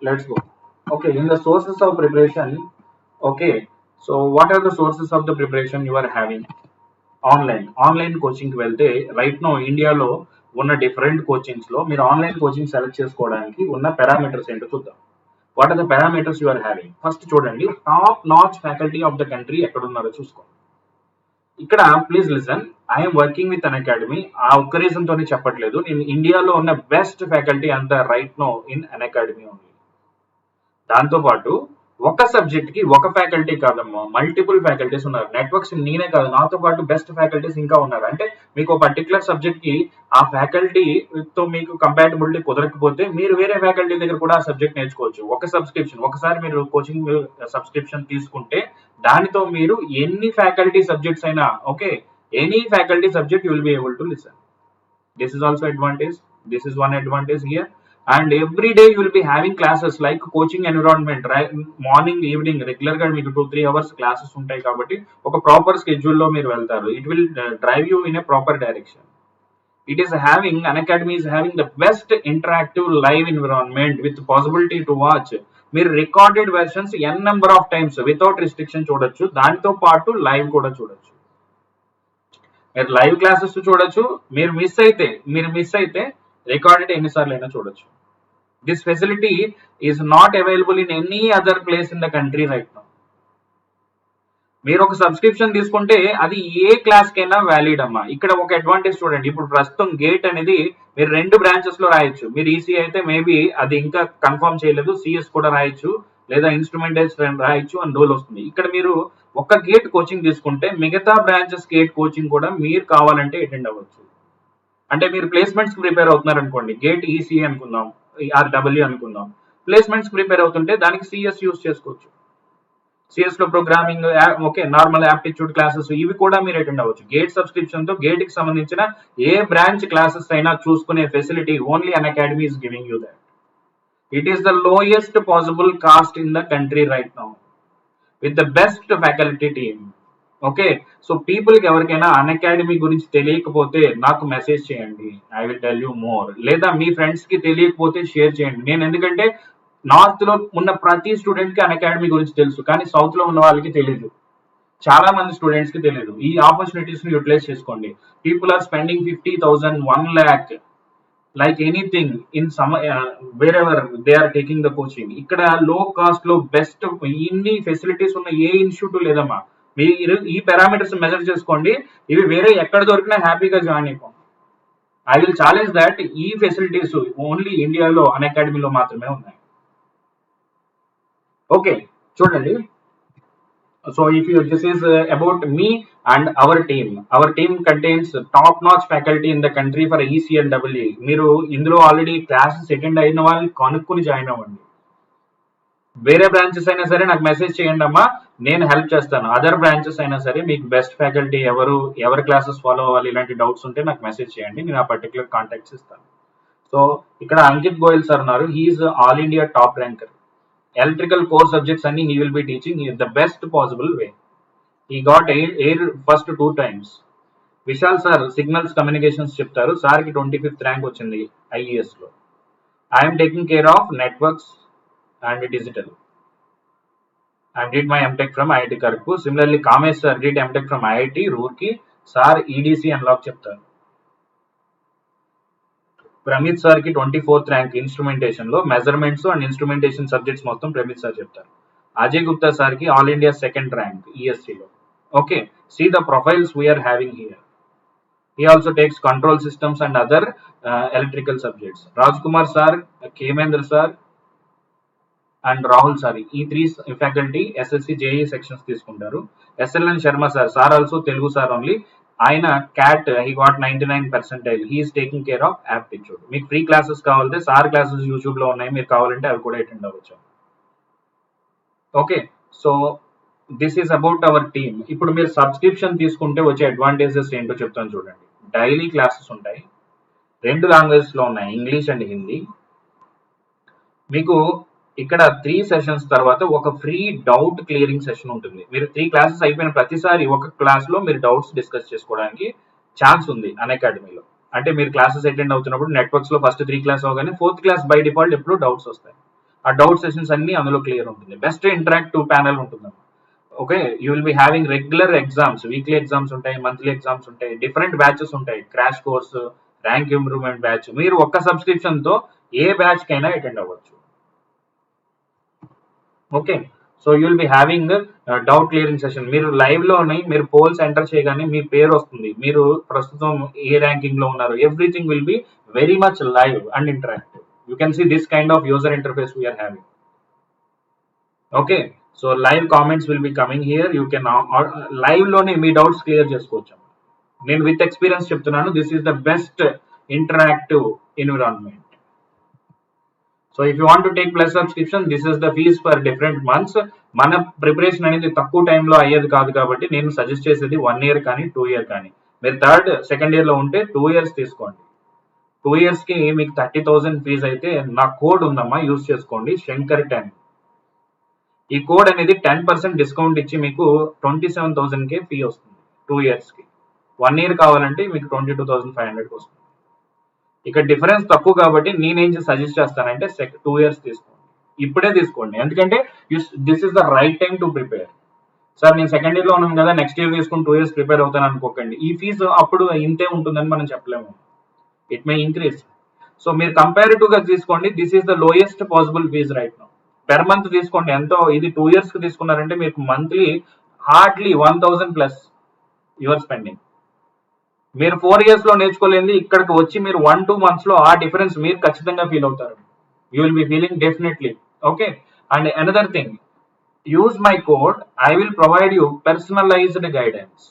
Let's go. Okay, in the sources of preparation. Okay, so what are the sources of the preparation you are having? Online coaching కి వెళ్తే right no ఇండియాలో ఉన్న different coachings లో మీరు online coaching select చేసుకోవడానికి ఉన్న parameters ఏంటో చూద్దాం. What are the parameters you are having? First చూడండి, top notch faculty of the country ఎక్కడ ఉన్నారో చూసుకోండి. ఇక్కడ please listen, I'm working with Unacademy. ఆ ఒక్క రీజన్ తోనే చెప్పట్లేదు, నేను ఇండియాలో ఉన్న బెస్ట్ ఫ్యాకల్టీ అంతా right no in Unacademy only. దాంతో పాటు ఒక సబ్జెక్ట్ కి ఒక ఫ్యాకల్టీ కాదమ్మా, మల్టిపుల్ ఫ్యాకల్టీస్ ఉన్నారు. నెట్వర్క్స్ నేనే కాదు, నాతో పాటు బెస్ట్ ఫ్యాకల్టీస్ ఇంకా ఉన్నారు. అంటే మీకు పర్టికులర్ సబ్జెక్ట్ కి ఆ ఫ్యాకల్టీ తో మీకు కంపాటబిలిటీ కుదరకపోతే మీరు వేరే ఫ్యాకల్టీ దగ్గర కూడా ఆ సబ్జెక్ట్ నేర్చుకోవచ్చు. ఒక సబ్స్క్రిప్షన్, ఒకసారి మీరు కోచింగ్ సబ్స్క్రిప్షన్ తీసుకుంటే దానితో మీరు ఎన్ని ఫ్యాకల్టీ సబ్జెక్ట్స్ అయినా, okay, any faculty subject you will B able to listen. This is also advantage. This is one advantage here. And every day you will be having classes like coaching environment, right? Morning, evening, regular గా మీకు 2-3 hours classes ఉంటాయి కాబట్టి ఒక proper schedule లో మీరు వెళ్తారు. It will drive you in a proper direction. It is having, an academy is having the best interactive live environment with possibility to watch. మీరు recorded versions n number of times without restriction చూడొచ్చు. దానితో పాటు live కూడా చూడొచ్చు. మీరు live classes చూడొచ్చు. మీరు miss అయితే రికార్డెడ్ ఎన్నిసార్లు అయినా చూడొచ్చు. This facility is not available in any other place in the country right now. మీరు ఒక సబ్స్క్రిప్షన్ తీసుకుంటే అది ఏ క్లాస్ కైనా వ్యాలిడ్ అమ్మా. ఇక్కడ ఒక అడ్వాంటేజ్ చూడండి, ఇప్పుడు ప్రస్తుతం గేట్ అనేది మీరు 2 బ్రాంచెస్ లో రాయొచ్చు. మీరు ఈసీ అయితే మేబీ అది ఇంకా కన్ఫర్మ్ చేయలేదు, సిఎస్ కూడా రాయొచ్చు, లేదా ఇన్స్ట్రుమెంటేషన్ రాయొచ్చు అని రూల్ వస్తుంది. ఇక్కడ మీరు ఒక గేట్ కోచింగ్ తీసుకుంటే మిగతా బ్రాంచెస్ గేట్ కోచింగ్ కూడా మీరు కావాలంటే అటెండ్ అవ్వచ్చు. అంటే మీరు ప్లేస్మెంట్స్ ప్రిపేర్ అవుతున్నారు అనుకోండి, గేట్ ఈసీ అనుకుందాం, ఆర్డబ్ల్యూ అనుకుందాం, ప్లేస్మెంట్స్ ప్రిపేర్ అవుతుంటే దానికి సిఎస్ యూస్ చేసుకోవచ్చు. సిఎస్ లో programming, okay, normal aptitude classes ఇవి కూడా మీరు అటెండ్ అవ్వచ్చు. గేట్ సబ్స్క్రిప్షన్ తో గేట్ కి సంబంధించిన ఏ బ్రాంచ్ క్లాసెస్ అయినా చూసుకునే facility only an academy is giving you that. It is the lowest possible cost in the country right now with the best faculty team. Okay, so people కి ఎవరికైనా అన్ academy గురించి తెలియకపోతే నాకు message చేయండి, I will tell you more. లేదా మీ friends కి తెలియకపోతే share చేయండి. నేను ఎందుకంటే నార్త్ లో ఉన్న ప్రతి స్టూడెంట్ కి అన్ అకాడమీ గురించి తెలుసు, కానీ సౌత్ లో ఉన్న వాళ్ళకి తెలియదు. చాలా మంది స్టూడెంట్స్ కి తెలియదు. ఈ ఆపర్చునిటీస్ ని యూటిలైజ్ చేసుకోండి. People are spending 50,000, 1 lakh like anything in some wherever they are taking the coaching. ఇక్కడ లో కాస్ట్ లో బెస్ట్ ఇన్ని ఫెసిలిటీస్ ఉన్న ఏ ఇన్స్టిట్యూట్ లేదమ్మా. మీరు ఈ పారామీటర్స్ మెజర్ చేసుకోండి, ఇవి వేరే ఎక్కడ దొరికినా హ్యాపీగా జాయిన్ అయిపోండి. ఐ విల్ ఛాలెంజ్ దాట్ ఈ ఫెసిలిటీస్ ఓన్లీ ఇండియాలో అన్ అకాడమీలో మాత్రమే ఉన్నాయి. ఓకే, చూడండి. So if you, this is about me and our team contains top notch faculty in the country for EC and WE. మీరు ఇందులో ఆల్రెడీ క్లాసెస్ అటెండ్ అయిన వాళ్ళని కనుక్కుని జాయిన్ అవ్వండి. వేరే బ్రాంచెస్ అయినా సరే నాకు మెసేజ్ చేయండి అమ్మా, నేను హెల్ప్ చేస్తాను. అదర్ బ్రాంచెస్ అయినా సరే మీకు బెస్ట్ ఫ్యాకల్టీ ఎవరి క్లాసెస్ ఫాలో అవ్వాలి ఇలాంటి డౌట్స్ ఉంటే నాకు మెసేజ్ చేయండి, నేను ఆ పర్టికులర్ కాంటాక్ట్స్ ఇస్తాను. సో ఇక్కడ అంకిత్ గోయల్ సార్ ఉన్నారు. He's all India top ranker. Electrical core subjects and he will be teaching in the best possible way. He got air first 2 times. Vishal sir signals communications చెప్తారు. సార్కి 25th rank వచ్చింది ఐఈఎస్లో. I'm taking care of networks and digital. I did my MTech from IIT Kharagpur. Similarly, Kamesh sir did MTech from IIT Roorkee. Sir EDC unlock చెప్తారు. Pramit sir కి 24th rank instrumentation లో measurements and instrumentation subjects మొత్తం Pramit sir చెప్తారు. Ajay Gupta sir కి all India 2nd rank ESE లో. Okay, see the profiles we're having here. He also takes control systems and other electrical subjects. Rajkumar sir, Kemendra sir, and Rahul sir ఈ 3 faculty SSC JE sections తీసుకుంటారు. SLN Sharma sir, sir also Telugu sir only. ఆయన CAT he got 99 percentile. He is taking care of aptitude. మీకు free classes కావాలంటే sir classes YouTube లో ఉన్నాయి, మీరు కావాలంటే అవి కూడా అటెండ్ అవ్వచ్చు. Okay, so this is about our team. ఇప్పుడు మీరు సబ్స్క్రిప్షన్ తీసుకుంటే వచ్చే అడ్వాంటేజెస్ ఏంటో చెప్తాను చూడండి. డైలీ క్లాసెస్ ఉంటాయి, 2 లాంగ్వేజెస్ లో ఉన్నాయి, ఇంగ్లీష్ అండ్ హిందీ. మీకు ఇక్కడ 3 సెషన్స్ తర్వాత ఒక ఫ్రీ డౌట్ క్లియరింగ్ సెషన్ ఉంటుంది. మీరు 3 క్లాసెస్ అయిపోయిన ప్రతిసారి ఒక క్లాస్ లో మీరు డౌట్స్ డిస్కస్ చేసుకోవడానికి ఛాన్స్ ఉంది అన్అకాడమీలో. అంటే మీరు క్లాసెస్ అటెండ్ అవుతున్నప్పుడు నెట్వర్క్స్ లో ఫస్ట్ 3 క్లాస్ అవగానే 4th క్లాస్ బై డిఫాల్ట్ ఎప్పుడు డౌట్స్ వస్తాయి. ఆ డౌట్ సెషన్స్ అన్ని అందులో క్లియర్ ఉంటుంది. బెస్ట్ ఇంటరాక్టివ్ ప్యానల్ ఉంటుంది. Okay, you will be having regular exams, weekly exams ఉంటాయి, మంత్లీ ఎగ్జామ్స్ ఉంటాయి, డిఫరెంట్ బ్యాచెస్ ఉంటాయి, crash course, rank improvement batch. మీరు ఒక్క సబ్స్క్రిప్షన్ తో ఏ బ్యాచ్ కైనా అటెండ్ అవ్వచ్చు. Okay, so you will be having doubt clearing session. మీరు లైవ్ లోనే మీరు పోల్స్ ఎంటర్ చేయగానే మీ పేరు వస్తుంది, మీరు ప్రస్తుతం ఏ ర్యాంకింగ్ లో ఉన్నారు. Everything will be very much live and interactive. You can see this kind of user interface we're having. Okay, so live comments will be coming here. You can live లోనే మీ doubts clear చేసుకోవచ్చు. నేను with experience చెప్తున్నాను, this is the best interactive environment. So if you want to take plus subscription, this is the fees for different months. మన ప్రిపరేషన్ అనేది తక్కువ టైంలో అయ్యేది కాదు కాబట్టి నేను సజెస్ట్ చేసేది 1 year కానీ 2 year కానీ. మీరు 3rd, 2nd year లో ఉంటే 2 years తీసుకోండి. 2 years కి మీకు 30,000 ఫీజ్ అయితే నా కోడ్ ఉందమ్మా, యూజ్ చేసుకోండి, శంకర్ 10. ఈ కోడ్ అనేది 10% డిస్కౌంట్ ఇచ్చి మీకు 27,000 ఫీ వస్తుంది 2 years కి. 1 year కావాలంటే మీకు 22,500 వస్తుంది. ఇక్కడ డిఫరెన్స్ తక్కువ కాబట్టి నేనేం సజెస్ట్ చేస్తానంటే 2 years తీసుకోండి, ఇప్పుడే తీసుకోండి. ఎందుకంటే this is the right time to prepare. Sir నేను 2nd year లో ఉన్నాను కదా, నెక్స్ట్ ఇయర్ తీసుకుని 2 years ప్రిపేర్ అవుతాను అనుకోకండి. ఈ ఫీజు అప్పుడు ఇంతే ఉంటుందని మనం చెప్పలేము, ఇట్ మే ఇంక్రీజ్. సో మీరు కంపారిటివ్ గా తీసుకోండి. This is the lowest possible fees right now. Per month తీసుకోండి. ఎంతో ఇది 2 years కి తీసుకున్నారంటే మీకు మంత్లీ హార్డ్లీ 1,000+ యువర్ స్పెండింగ్. మీరు 4 years లో నేర్చుకోలేంది ఇక్కడికి వచ్చి మీరు 1-2 months లో ఆ డిఫరెన్స్ మీరు ఖచ్చితంగా ఫీల్ అవుతారు. You will be feeling definitely. Okay, and another thing, use my code. I will provide you personalised guidance.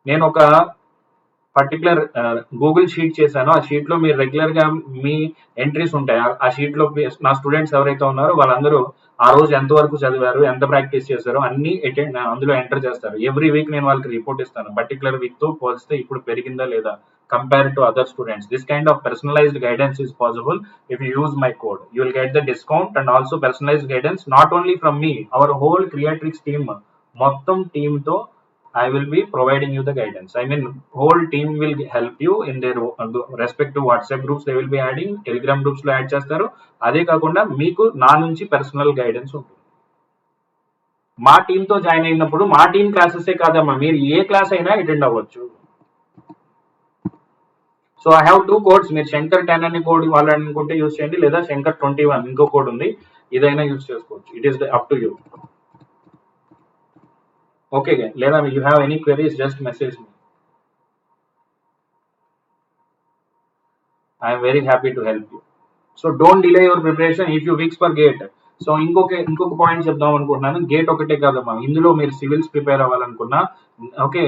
నేను ఒక పర్టికులర్ గూగుల్ షీట్ చేశాను. ఆ షీట్ లో మీరు రెగ్యులర్ గా మీ ఎంట్రీస్ ఉంటాయి. ఆ షీట్ లో నా స్టూడెంట్స్ ఎవరైతే ఉన్నారో వాళ్ళందరూ ఆ రోజు ఎంత వరకు చదివారు, ఎంత ప్రాక్టీస్ చేశారో అన్ని అందులో ఎంటర్ చేస్తారు. ఎవ్రీ వీక్ నేను వాళ్ళకి రిపోర్ట్ ఇస్తాను. పర్టికులర్ వీక్ తో పోలిస్తే ఇప్పుడు పెరిగిందా లేదా compare to other students. This kind of personalised guidance is possible if you use my code. You will get the discount and also personalised guidance not only from me, our whole క్రియేట్రిక్స్ team. మొత్తం team తో I will be providing you the guidance. I mean, whole team will help you in their respective WhatsApp groups. They will be adding, Telegram groups లో add చేస్తారు. అదే కాకుండా మీకు నా నుంచి పర్సనల్ గైడెన్స్ ఉంటుంది. మా టీమ్ తో జాయిన్ అయినప్పుడు మా టీమ్ క్లాసెసే కాదమ్మా, మీరు ఏ క్లాస్ అయినా అటెండ్ అవ్వచ్చు. So I have 2 codes. మీరు శంకర్ 10 అనే కోడ్ వాళ్ళనుకుంటే యూజ్ చేయండి, లేదా శంకర్ 21 ఇంకో కోడ్ ఉంది, ఇదైనా యూజ్ చేసుకోవచ్చు. It is up to you. Okay, లేదా you have any queries, just message me. I am very happy to help you. So don't delay your preparation if you weeks for GATE. So ఇంకొక point చెప్దాం అనుకుంటున్నాను. Gate ఒకటే కాదమ్మా, ఇందులో మీరు civils prepare అవ్వాలనుకున్నా, okay,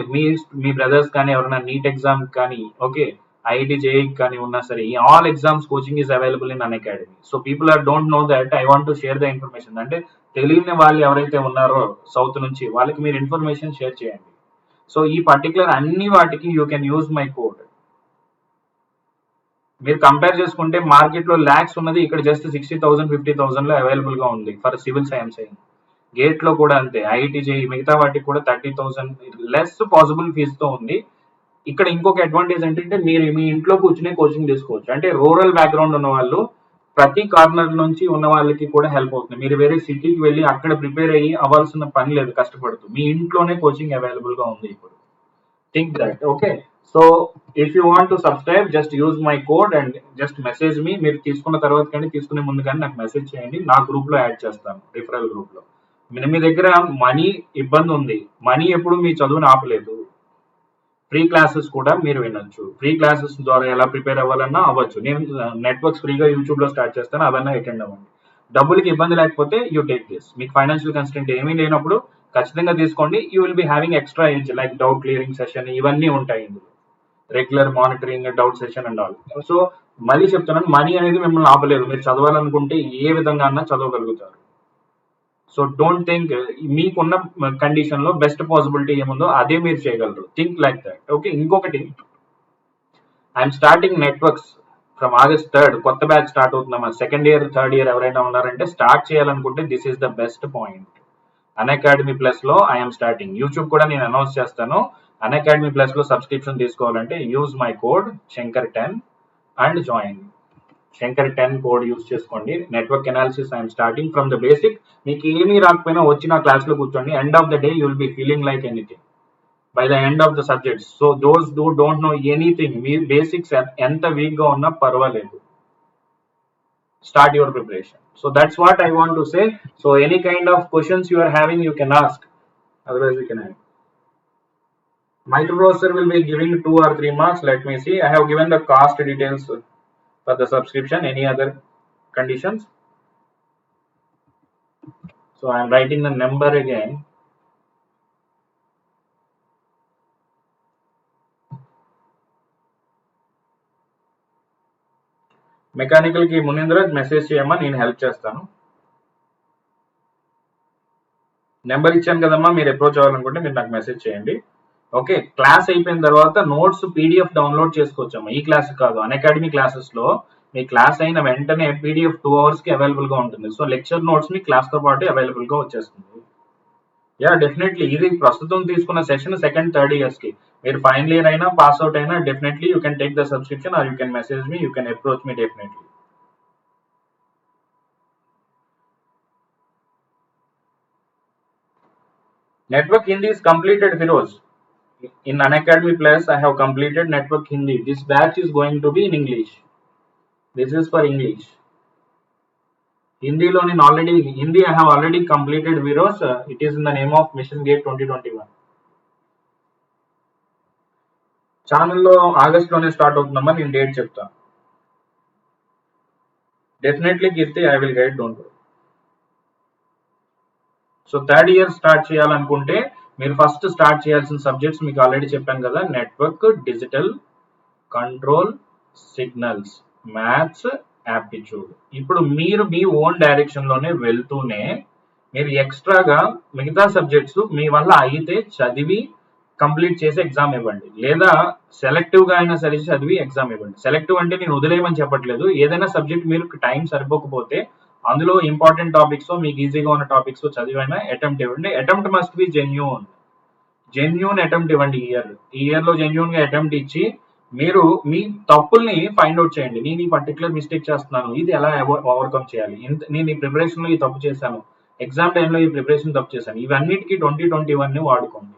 మీ brothers కానీ ఎవరైనా NEET exam కానీ, ఓకే, ఐఐటి జేఈ కానీ ఉన్నా సరే, all exams coaching is available in Unacademy. So people don't know that. I want to share the information. అంటే తెలియని వాళ్ళు ఎవరైతే ఉన్నారో సౌత్ నుంచి, వాళ్ళకి మీరు ఇన్ఫర్మేషన్ షేర్ చేయండి. సో ఈ పర్టికులర్ అన్ని వాటికి you can use my code. మీరు కంపేర్ చేసుకుంటే మార్కెట్ లో ల్యాక్స్ ఉన్నది, ఇక్కడ జస్ట్ 60,000 50,000 లో అవైలబుల్ గా ఉంది ఫర్ సివిల్ సైన్స్. గేట్ లో కూడా అంతే, ఐఐటి జేఈ మిగతా వాటికి కూడా 30,000 లెస్ పాసిబుల్ ఫీజుతో ఉంది. ఇక్కడ ఇంకొక అడ్వాంటేజ్ ఏంటంటే మీరు మీ ఇంట్లో కూర్చునే కోచింగ్ తీసుకోవచ్చు. అంటే రూరల్ బ్యాక్గ్రౌండ్ ఉన్న వాళ్ళు ప్రతి కార్నర్ నుంచి ఉన్న వాళ్ళకి కూడా హెల్ప్ అవుతుంది. మీరు వేరే సిటీకి వెళ్ళి అక్కడ ప్రిపేర్ అయ్యి అవ్వాల్సిన పని లేదు కష్టపడుతూ, మీ ఇంట్లోనే కోచింగ్ అవైలబుల్ గా ఉంది ఇప్పుడు. Think that. Okay, so if you want to subscribe just use my code and just message me. మీరు తీసుకున్న తర్వాత కానీ తీసుకునే ముందు కానీ నాకు మెసేజ్ చేయండి, నా గ్రూప్ లో యాడ్ చేస్తాను, రిఫరల్ గ్రూప్ లో. మీ దగ్గర మనీ ఇబ్బంది ఉంది, మనీ ఎప్పుడు మీ చదువుని ఆపలేదు. ఫ్రీ క్లాసెస్ కూడా మీరు వినొచ్చు, ఫ్రీ క్లాసెస్ ద్వారా ఎలా ప్రిపేర్ అవ్వాలన్నా అవ్వచ్చు. నేను నెట్వర్క్స్ ఫ్రీగా యూట్యూబ్ లో స్టార్ట్ చేస్తాను, అవన్నీ అటెండ్ అవ్వండి. డబ్బులకి ఇబ్బంది లేకపోతే యూ టేక్ దిస్. మీకు ఫైనాన్షియల్ కన్స్టెంట్ ఏమీ లేనప్పుడు ఖచ్చితంగా తీసుకోండి. You will be having extra age like doubt clearing session, ఇవన్నీ ఉంటాయి ఇందులో, regular monitoring, doubt session and all. So మళ్ళీ చెప్తున్నాను, మనీ అనేది మిమ్మల్ని ఆపలేదు. మీరు చదవాలనుకుంటే ఏ విధంగా అన్నా చదవగలుగుతారు. సో డోంట్ థింక్ మీకున్న కండిషన్ లో బెస్ట్ పాసిబిలిటీ ఏముందో అదే మీరు చేయగలరు. Think like that. ఓకే, ఇంకొకటి, I'm starting networks from August 3rd. కొత్త బ్యాచ్ స్టార్ట్ అవుతుందమ్మా. సెకండ్ ఇయర్ థర్డ్ ఇయర్ ఎవరైనా ఉన్నారంటే స్టార్ట్ చేయాలనుకుంటే this is the best point. Unacademy plus లో ఐఎమ్ స్టార్టింగ్. యూట్యూబ్ కూడా నేను అనౌన్స్ చేస్తాను. అన్అకాడమీ ప్లస్ లో సబ్స్క్రిప్షన్ తీసుకోవాలంటే యూజ్ మై కోడ్ శంకర్10 అండ్ జాయిన్. శంకర్10 కోడ్ యూజ్ చేసుకోండి. Network analysis I'm starting from the basic. మీకు ఏమీ రాకపోయినా వచ్చి నా క్లాస్ లో కూర్చోండి. End of the day you will be feeling like anything by the end of the subjects. So those who don't know anything, me basics ఎంత weak గా ఉన్నా పర్వాలేదు, start your preparation. So that's what I want to say. So any kind of questions you are having, you can ask, otherwise we can end. Microprocessor will be giving 2 or 3 marks. Let me see, I have given the cost details for the subscription. Any other conditions? So I am writing the number again. Mechanical కి మునీంద్ర message చేయమ్మా, నేను help చేస్తాను. Number ఇచ్చాను కదమ్మా, మీరు approach అవ్వాలనుకుంటే మీరు నాకు మెసేజ్ చేయండి. ఓకే, క్లాస్ అయిపోయిన తర్వాత నోట్స్ పీడిఎఫ్ డౌన్లోడ్ చేసుకోవచ్చమ్మా. ఈ క్లాస్ కాదు, అన్అకాడమీ క్లాసెస్ లో మీ క్లాస్ అయిన వెంటనే పీడిఎఫ్ 2 hours కి అవైలబుల్ గా ఉంటుంది. సో లెక్చర్ నోట్స్ మీ క్లాస్ తో పాటు అవైలబుల్ గా వచ్చేస్తుంది. యా డెఫినెట్లీ, ఇది ప్రస్తుతం తీసుకున్న సెషన్ సెకండ్ థర్డ్ ఇయర్స్ కి. మీరు ఫైనల్ ఇయర్ అయినా పాస్ అవుట్ అయినా definitely you can take the subscription or you can message me, you can approach me definitely. Network Hindi is completed, Firoz. In Unacademy Plus, I have completed Network Hindi. This batch is going to be in English. This is for English. Hindi lo నేను already Hindi I have already completed, Firoz. It is in the name of Mission Gate 2021. ఛానల్లో August లోనే start అవుతుందమ్మా, నేను date చెప్తా. Definitely Keerthi, I will guide, don't worry. So third year start చేయాలనుకుంటే మీరు first start చేయాల్సిన subjects మీకు already చెప్పాను కదా, network, digital, control, signals, maths, aptitude. ఇప్పుడు మీరు మీ ఓన్ డైరెక్షన్ లోనే వెళ్తూనే మీరు ఎక్స్ట్రాగా మిగతా సబ్జెక్ట్స్ మీ వల్ల అయితే చదివి కంప్లీట్ చేసి ఎగ్జామ్ ఇవ్వండి, లేదా సెలెక్టివ్ గా అయినా సరే చదివి ఎగ్జామ్ ఇవ్వండి. సెలెక్టివ్ అంటే నేను వదిలేయమని చెప్పట్లేదు. ఏదైనా సబ్జెక్ట్ మీరు టైం సరిపోకపోతే అందులో ఇంపార్టెంట్ టాపిక్స్, మీకు ఈజీగా ఉన్న టాపిక్స్ చదివైనా అటెంప్ట్ ఇవ్వండి. Attempt must be genuine attempt ఇవ్వండి. ఈ ఇయర్ లో జెన్యూన్ గా అటెంప్ట్ ఇచ్చి మీరు మీ తప్పుల్ని ఫైండ్ అవుట్ చేయండి. నేను ఈ పర్టికులర్ మిస్టేక్ చేస్తున్నాను, ఇది ఎలా ఓవర్కమ్ చేయాలి, నేను ఈ ప్రిపరేషన్ లో ఈ తప్పు చేశాను, ఎగ్జామ్ టైంలో ఈ ప్రిపరేషన్ తప్పు చేశాను, ఇవన్నిటికీ 2021 ని వాడుకోండి.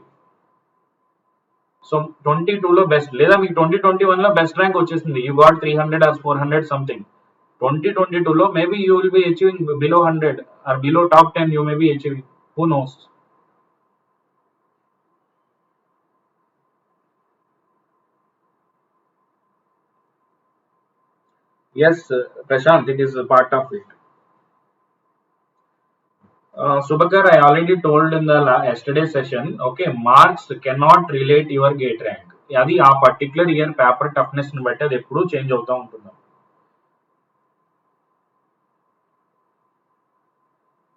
సో 22 లో బెస్ట్, లేదా మీకు 2021 లో బెస్ట్ ర్యాంక్ వచ్చేసింది, యూ గాట్ 300 or 400 సంథింగ్. 2022 లో maybe you will B achieving below 100 or below top 10 you may B achieving, who knows. Yes, Prashant, it is a part of it. Subhakar, I already told in the yesterday session, okay, marks cannot relate your gate rank. అది ఆ particular year paper toughness ని బట్టి అది ఎప్పుడు change అవుతూ ఉంటుంది.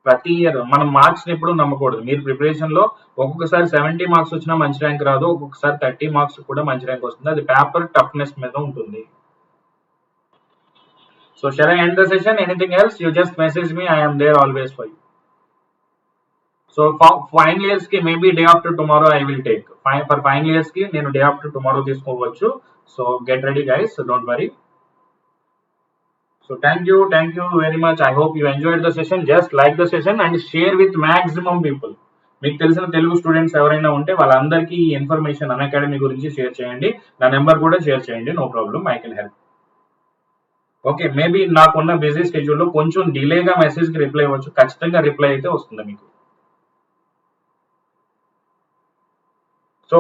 ప్రతి year మనం మార్క్స్ ని ఎప్పుడు నమ్మకూడదు. మీరు ప్రిపరేషన్ లో ఒక్కొక్కసారి 70 మార్క్స్ వచ్చినా మంచి ర్యాంక్ రాదు, ఒక్కొక్కసారి 30 మార్క్స్ కూడా మంచి ర్యాంక్ వస్తుంది. అది పేపర్ టఫ్నెస్ మీద ఉంటుంది. So shall I end the session? Anything else? You just message me. I am there always for you. So final years కి maybe day after tomorrow I will take for final years కి నేను day after tomorrow తీసుకోవచ్చు. So get ready guys, don't worry. So thank you very much. I hope you enjoyed the session. Just like the session and share with maximum people. మీకు తెలిసిన Telugu students ఎవరైనా ఉంటే వాళ్ళందరికీ ఈ information Unacademy గురించి share చేయండి. నా నెంబర్ కూడా షేర్ చేయండి, no problem, I can help. Okay, maybe నాకున్న బిజీ స్కెడ్యూల్లో కొంచెం డిలేగా మెసేజ్కి రిప్లై అవ్వచ్చు, ఖచ్చితంగా రిప్లై అయితే వస్తుంది మీకు. So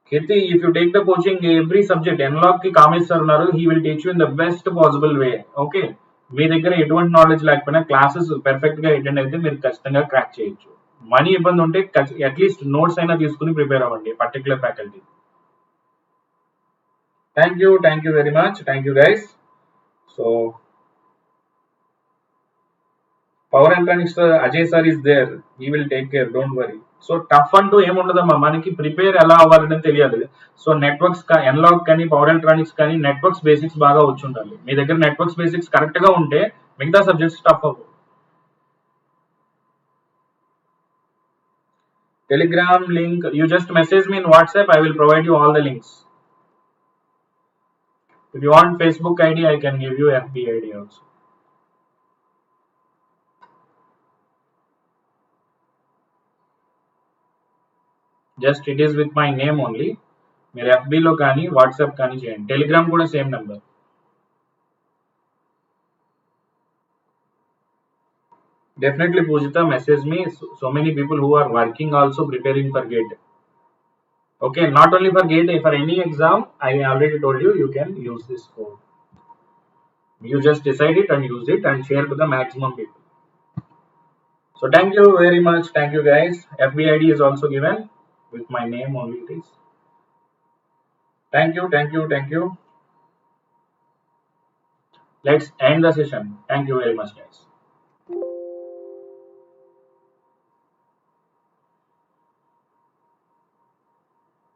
Kirti, if you take the coaching, every subject, NLOG ki Kamesh sir unnaru, he will teach you in the best possible way. Okay, మీ దగ్గర ఎటువంటి నాలెడ్జ్ లేకపోయినా క్లాసెస్ పర్ఫెక్ట్ గా అటెండ్ అయితే మీరు ఖచ్చితంగా క్రాక్ చేయొచ్చు. మనీ ఇబ్బంది ఉంటే అట్లీస్ట్ నోట్స్ అయినా తీసుకుని ప్రిపేర్ అవ్వండి particular faculty. Thank you very much, thank you guys. So power electronics Ajay sir is there, he will take care, don't worry. So tough అంటూ ఏముండదమ్మా, మనకి ప్రిపేర్ ఎలా అవ్వాలని తెలియాలి. సో నెట్వర్క్స్ ఎన్లాగ్ కానీ పవర్ ఎలక్ట్రానిక్స్ కానీ నెట్వర్క్స్ బేసిక్స్ బాగా వచ్చి ఉండాలి. మీ దగ్గర నెట్వర్క్స్ బేసిక్స్ కరెక్ట్ గా ఉంటే మిగతా సబ్జెక్ట్స్ టఫ్ అవ్వవు. Telegram link, you just message me in WhatsApp, I will provide you all the links. If you want Facebook ID, I can give you FB ID also. Just it is with my name only. మీరు ఎఫ్బీలో కానీ WhatsApp కానీ చేయండి. Telegram కూడా same number. Definitely Pujita, message me. So many people who are working also preparing for GATE. Okay, not only for GATE, for any exam, I already told you, you can use this code. You just decide it and use it and share to the maximum people. So thank you very much. Thank you guys. FB ID is also given with my name only it is. Thank you. Let's end the session. Thank you very much guys.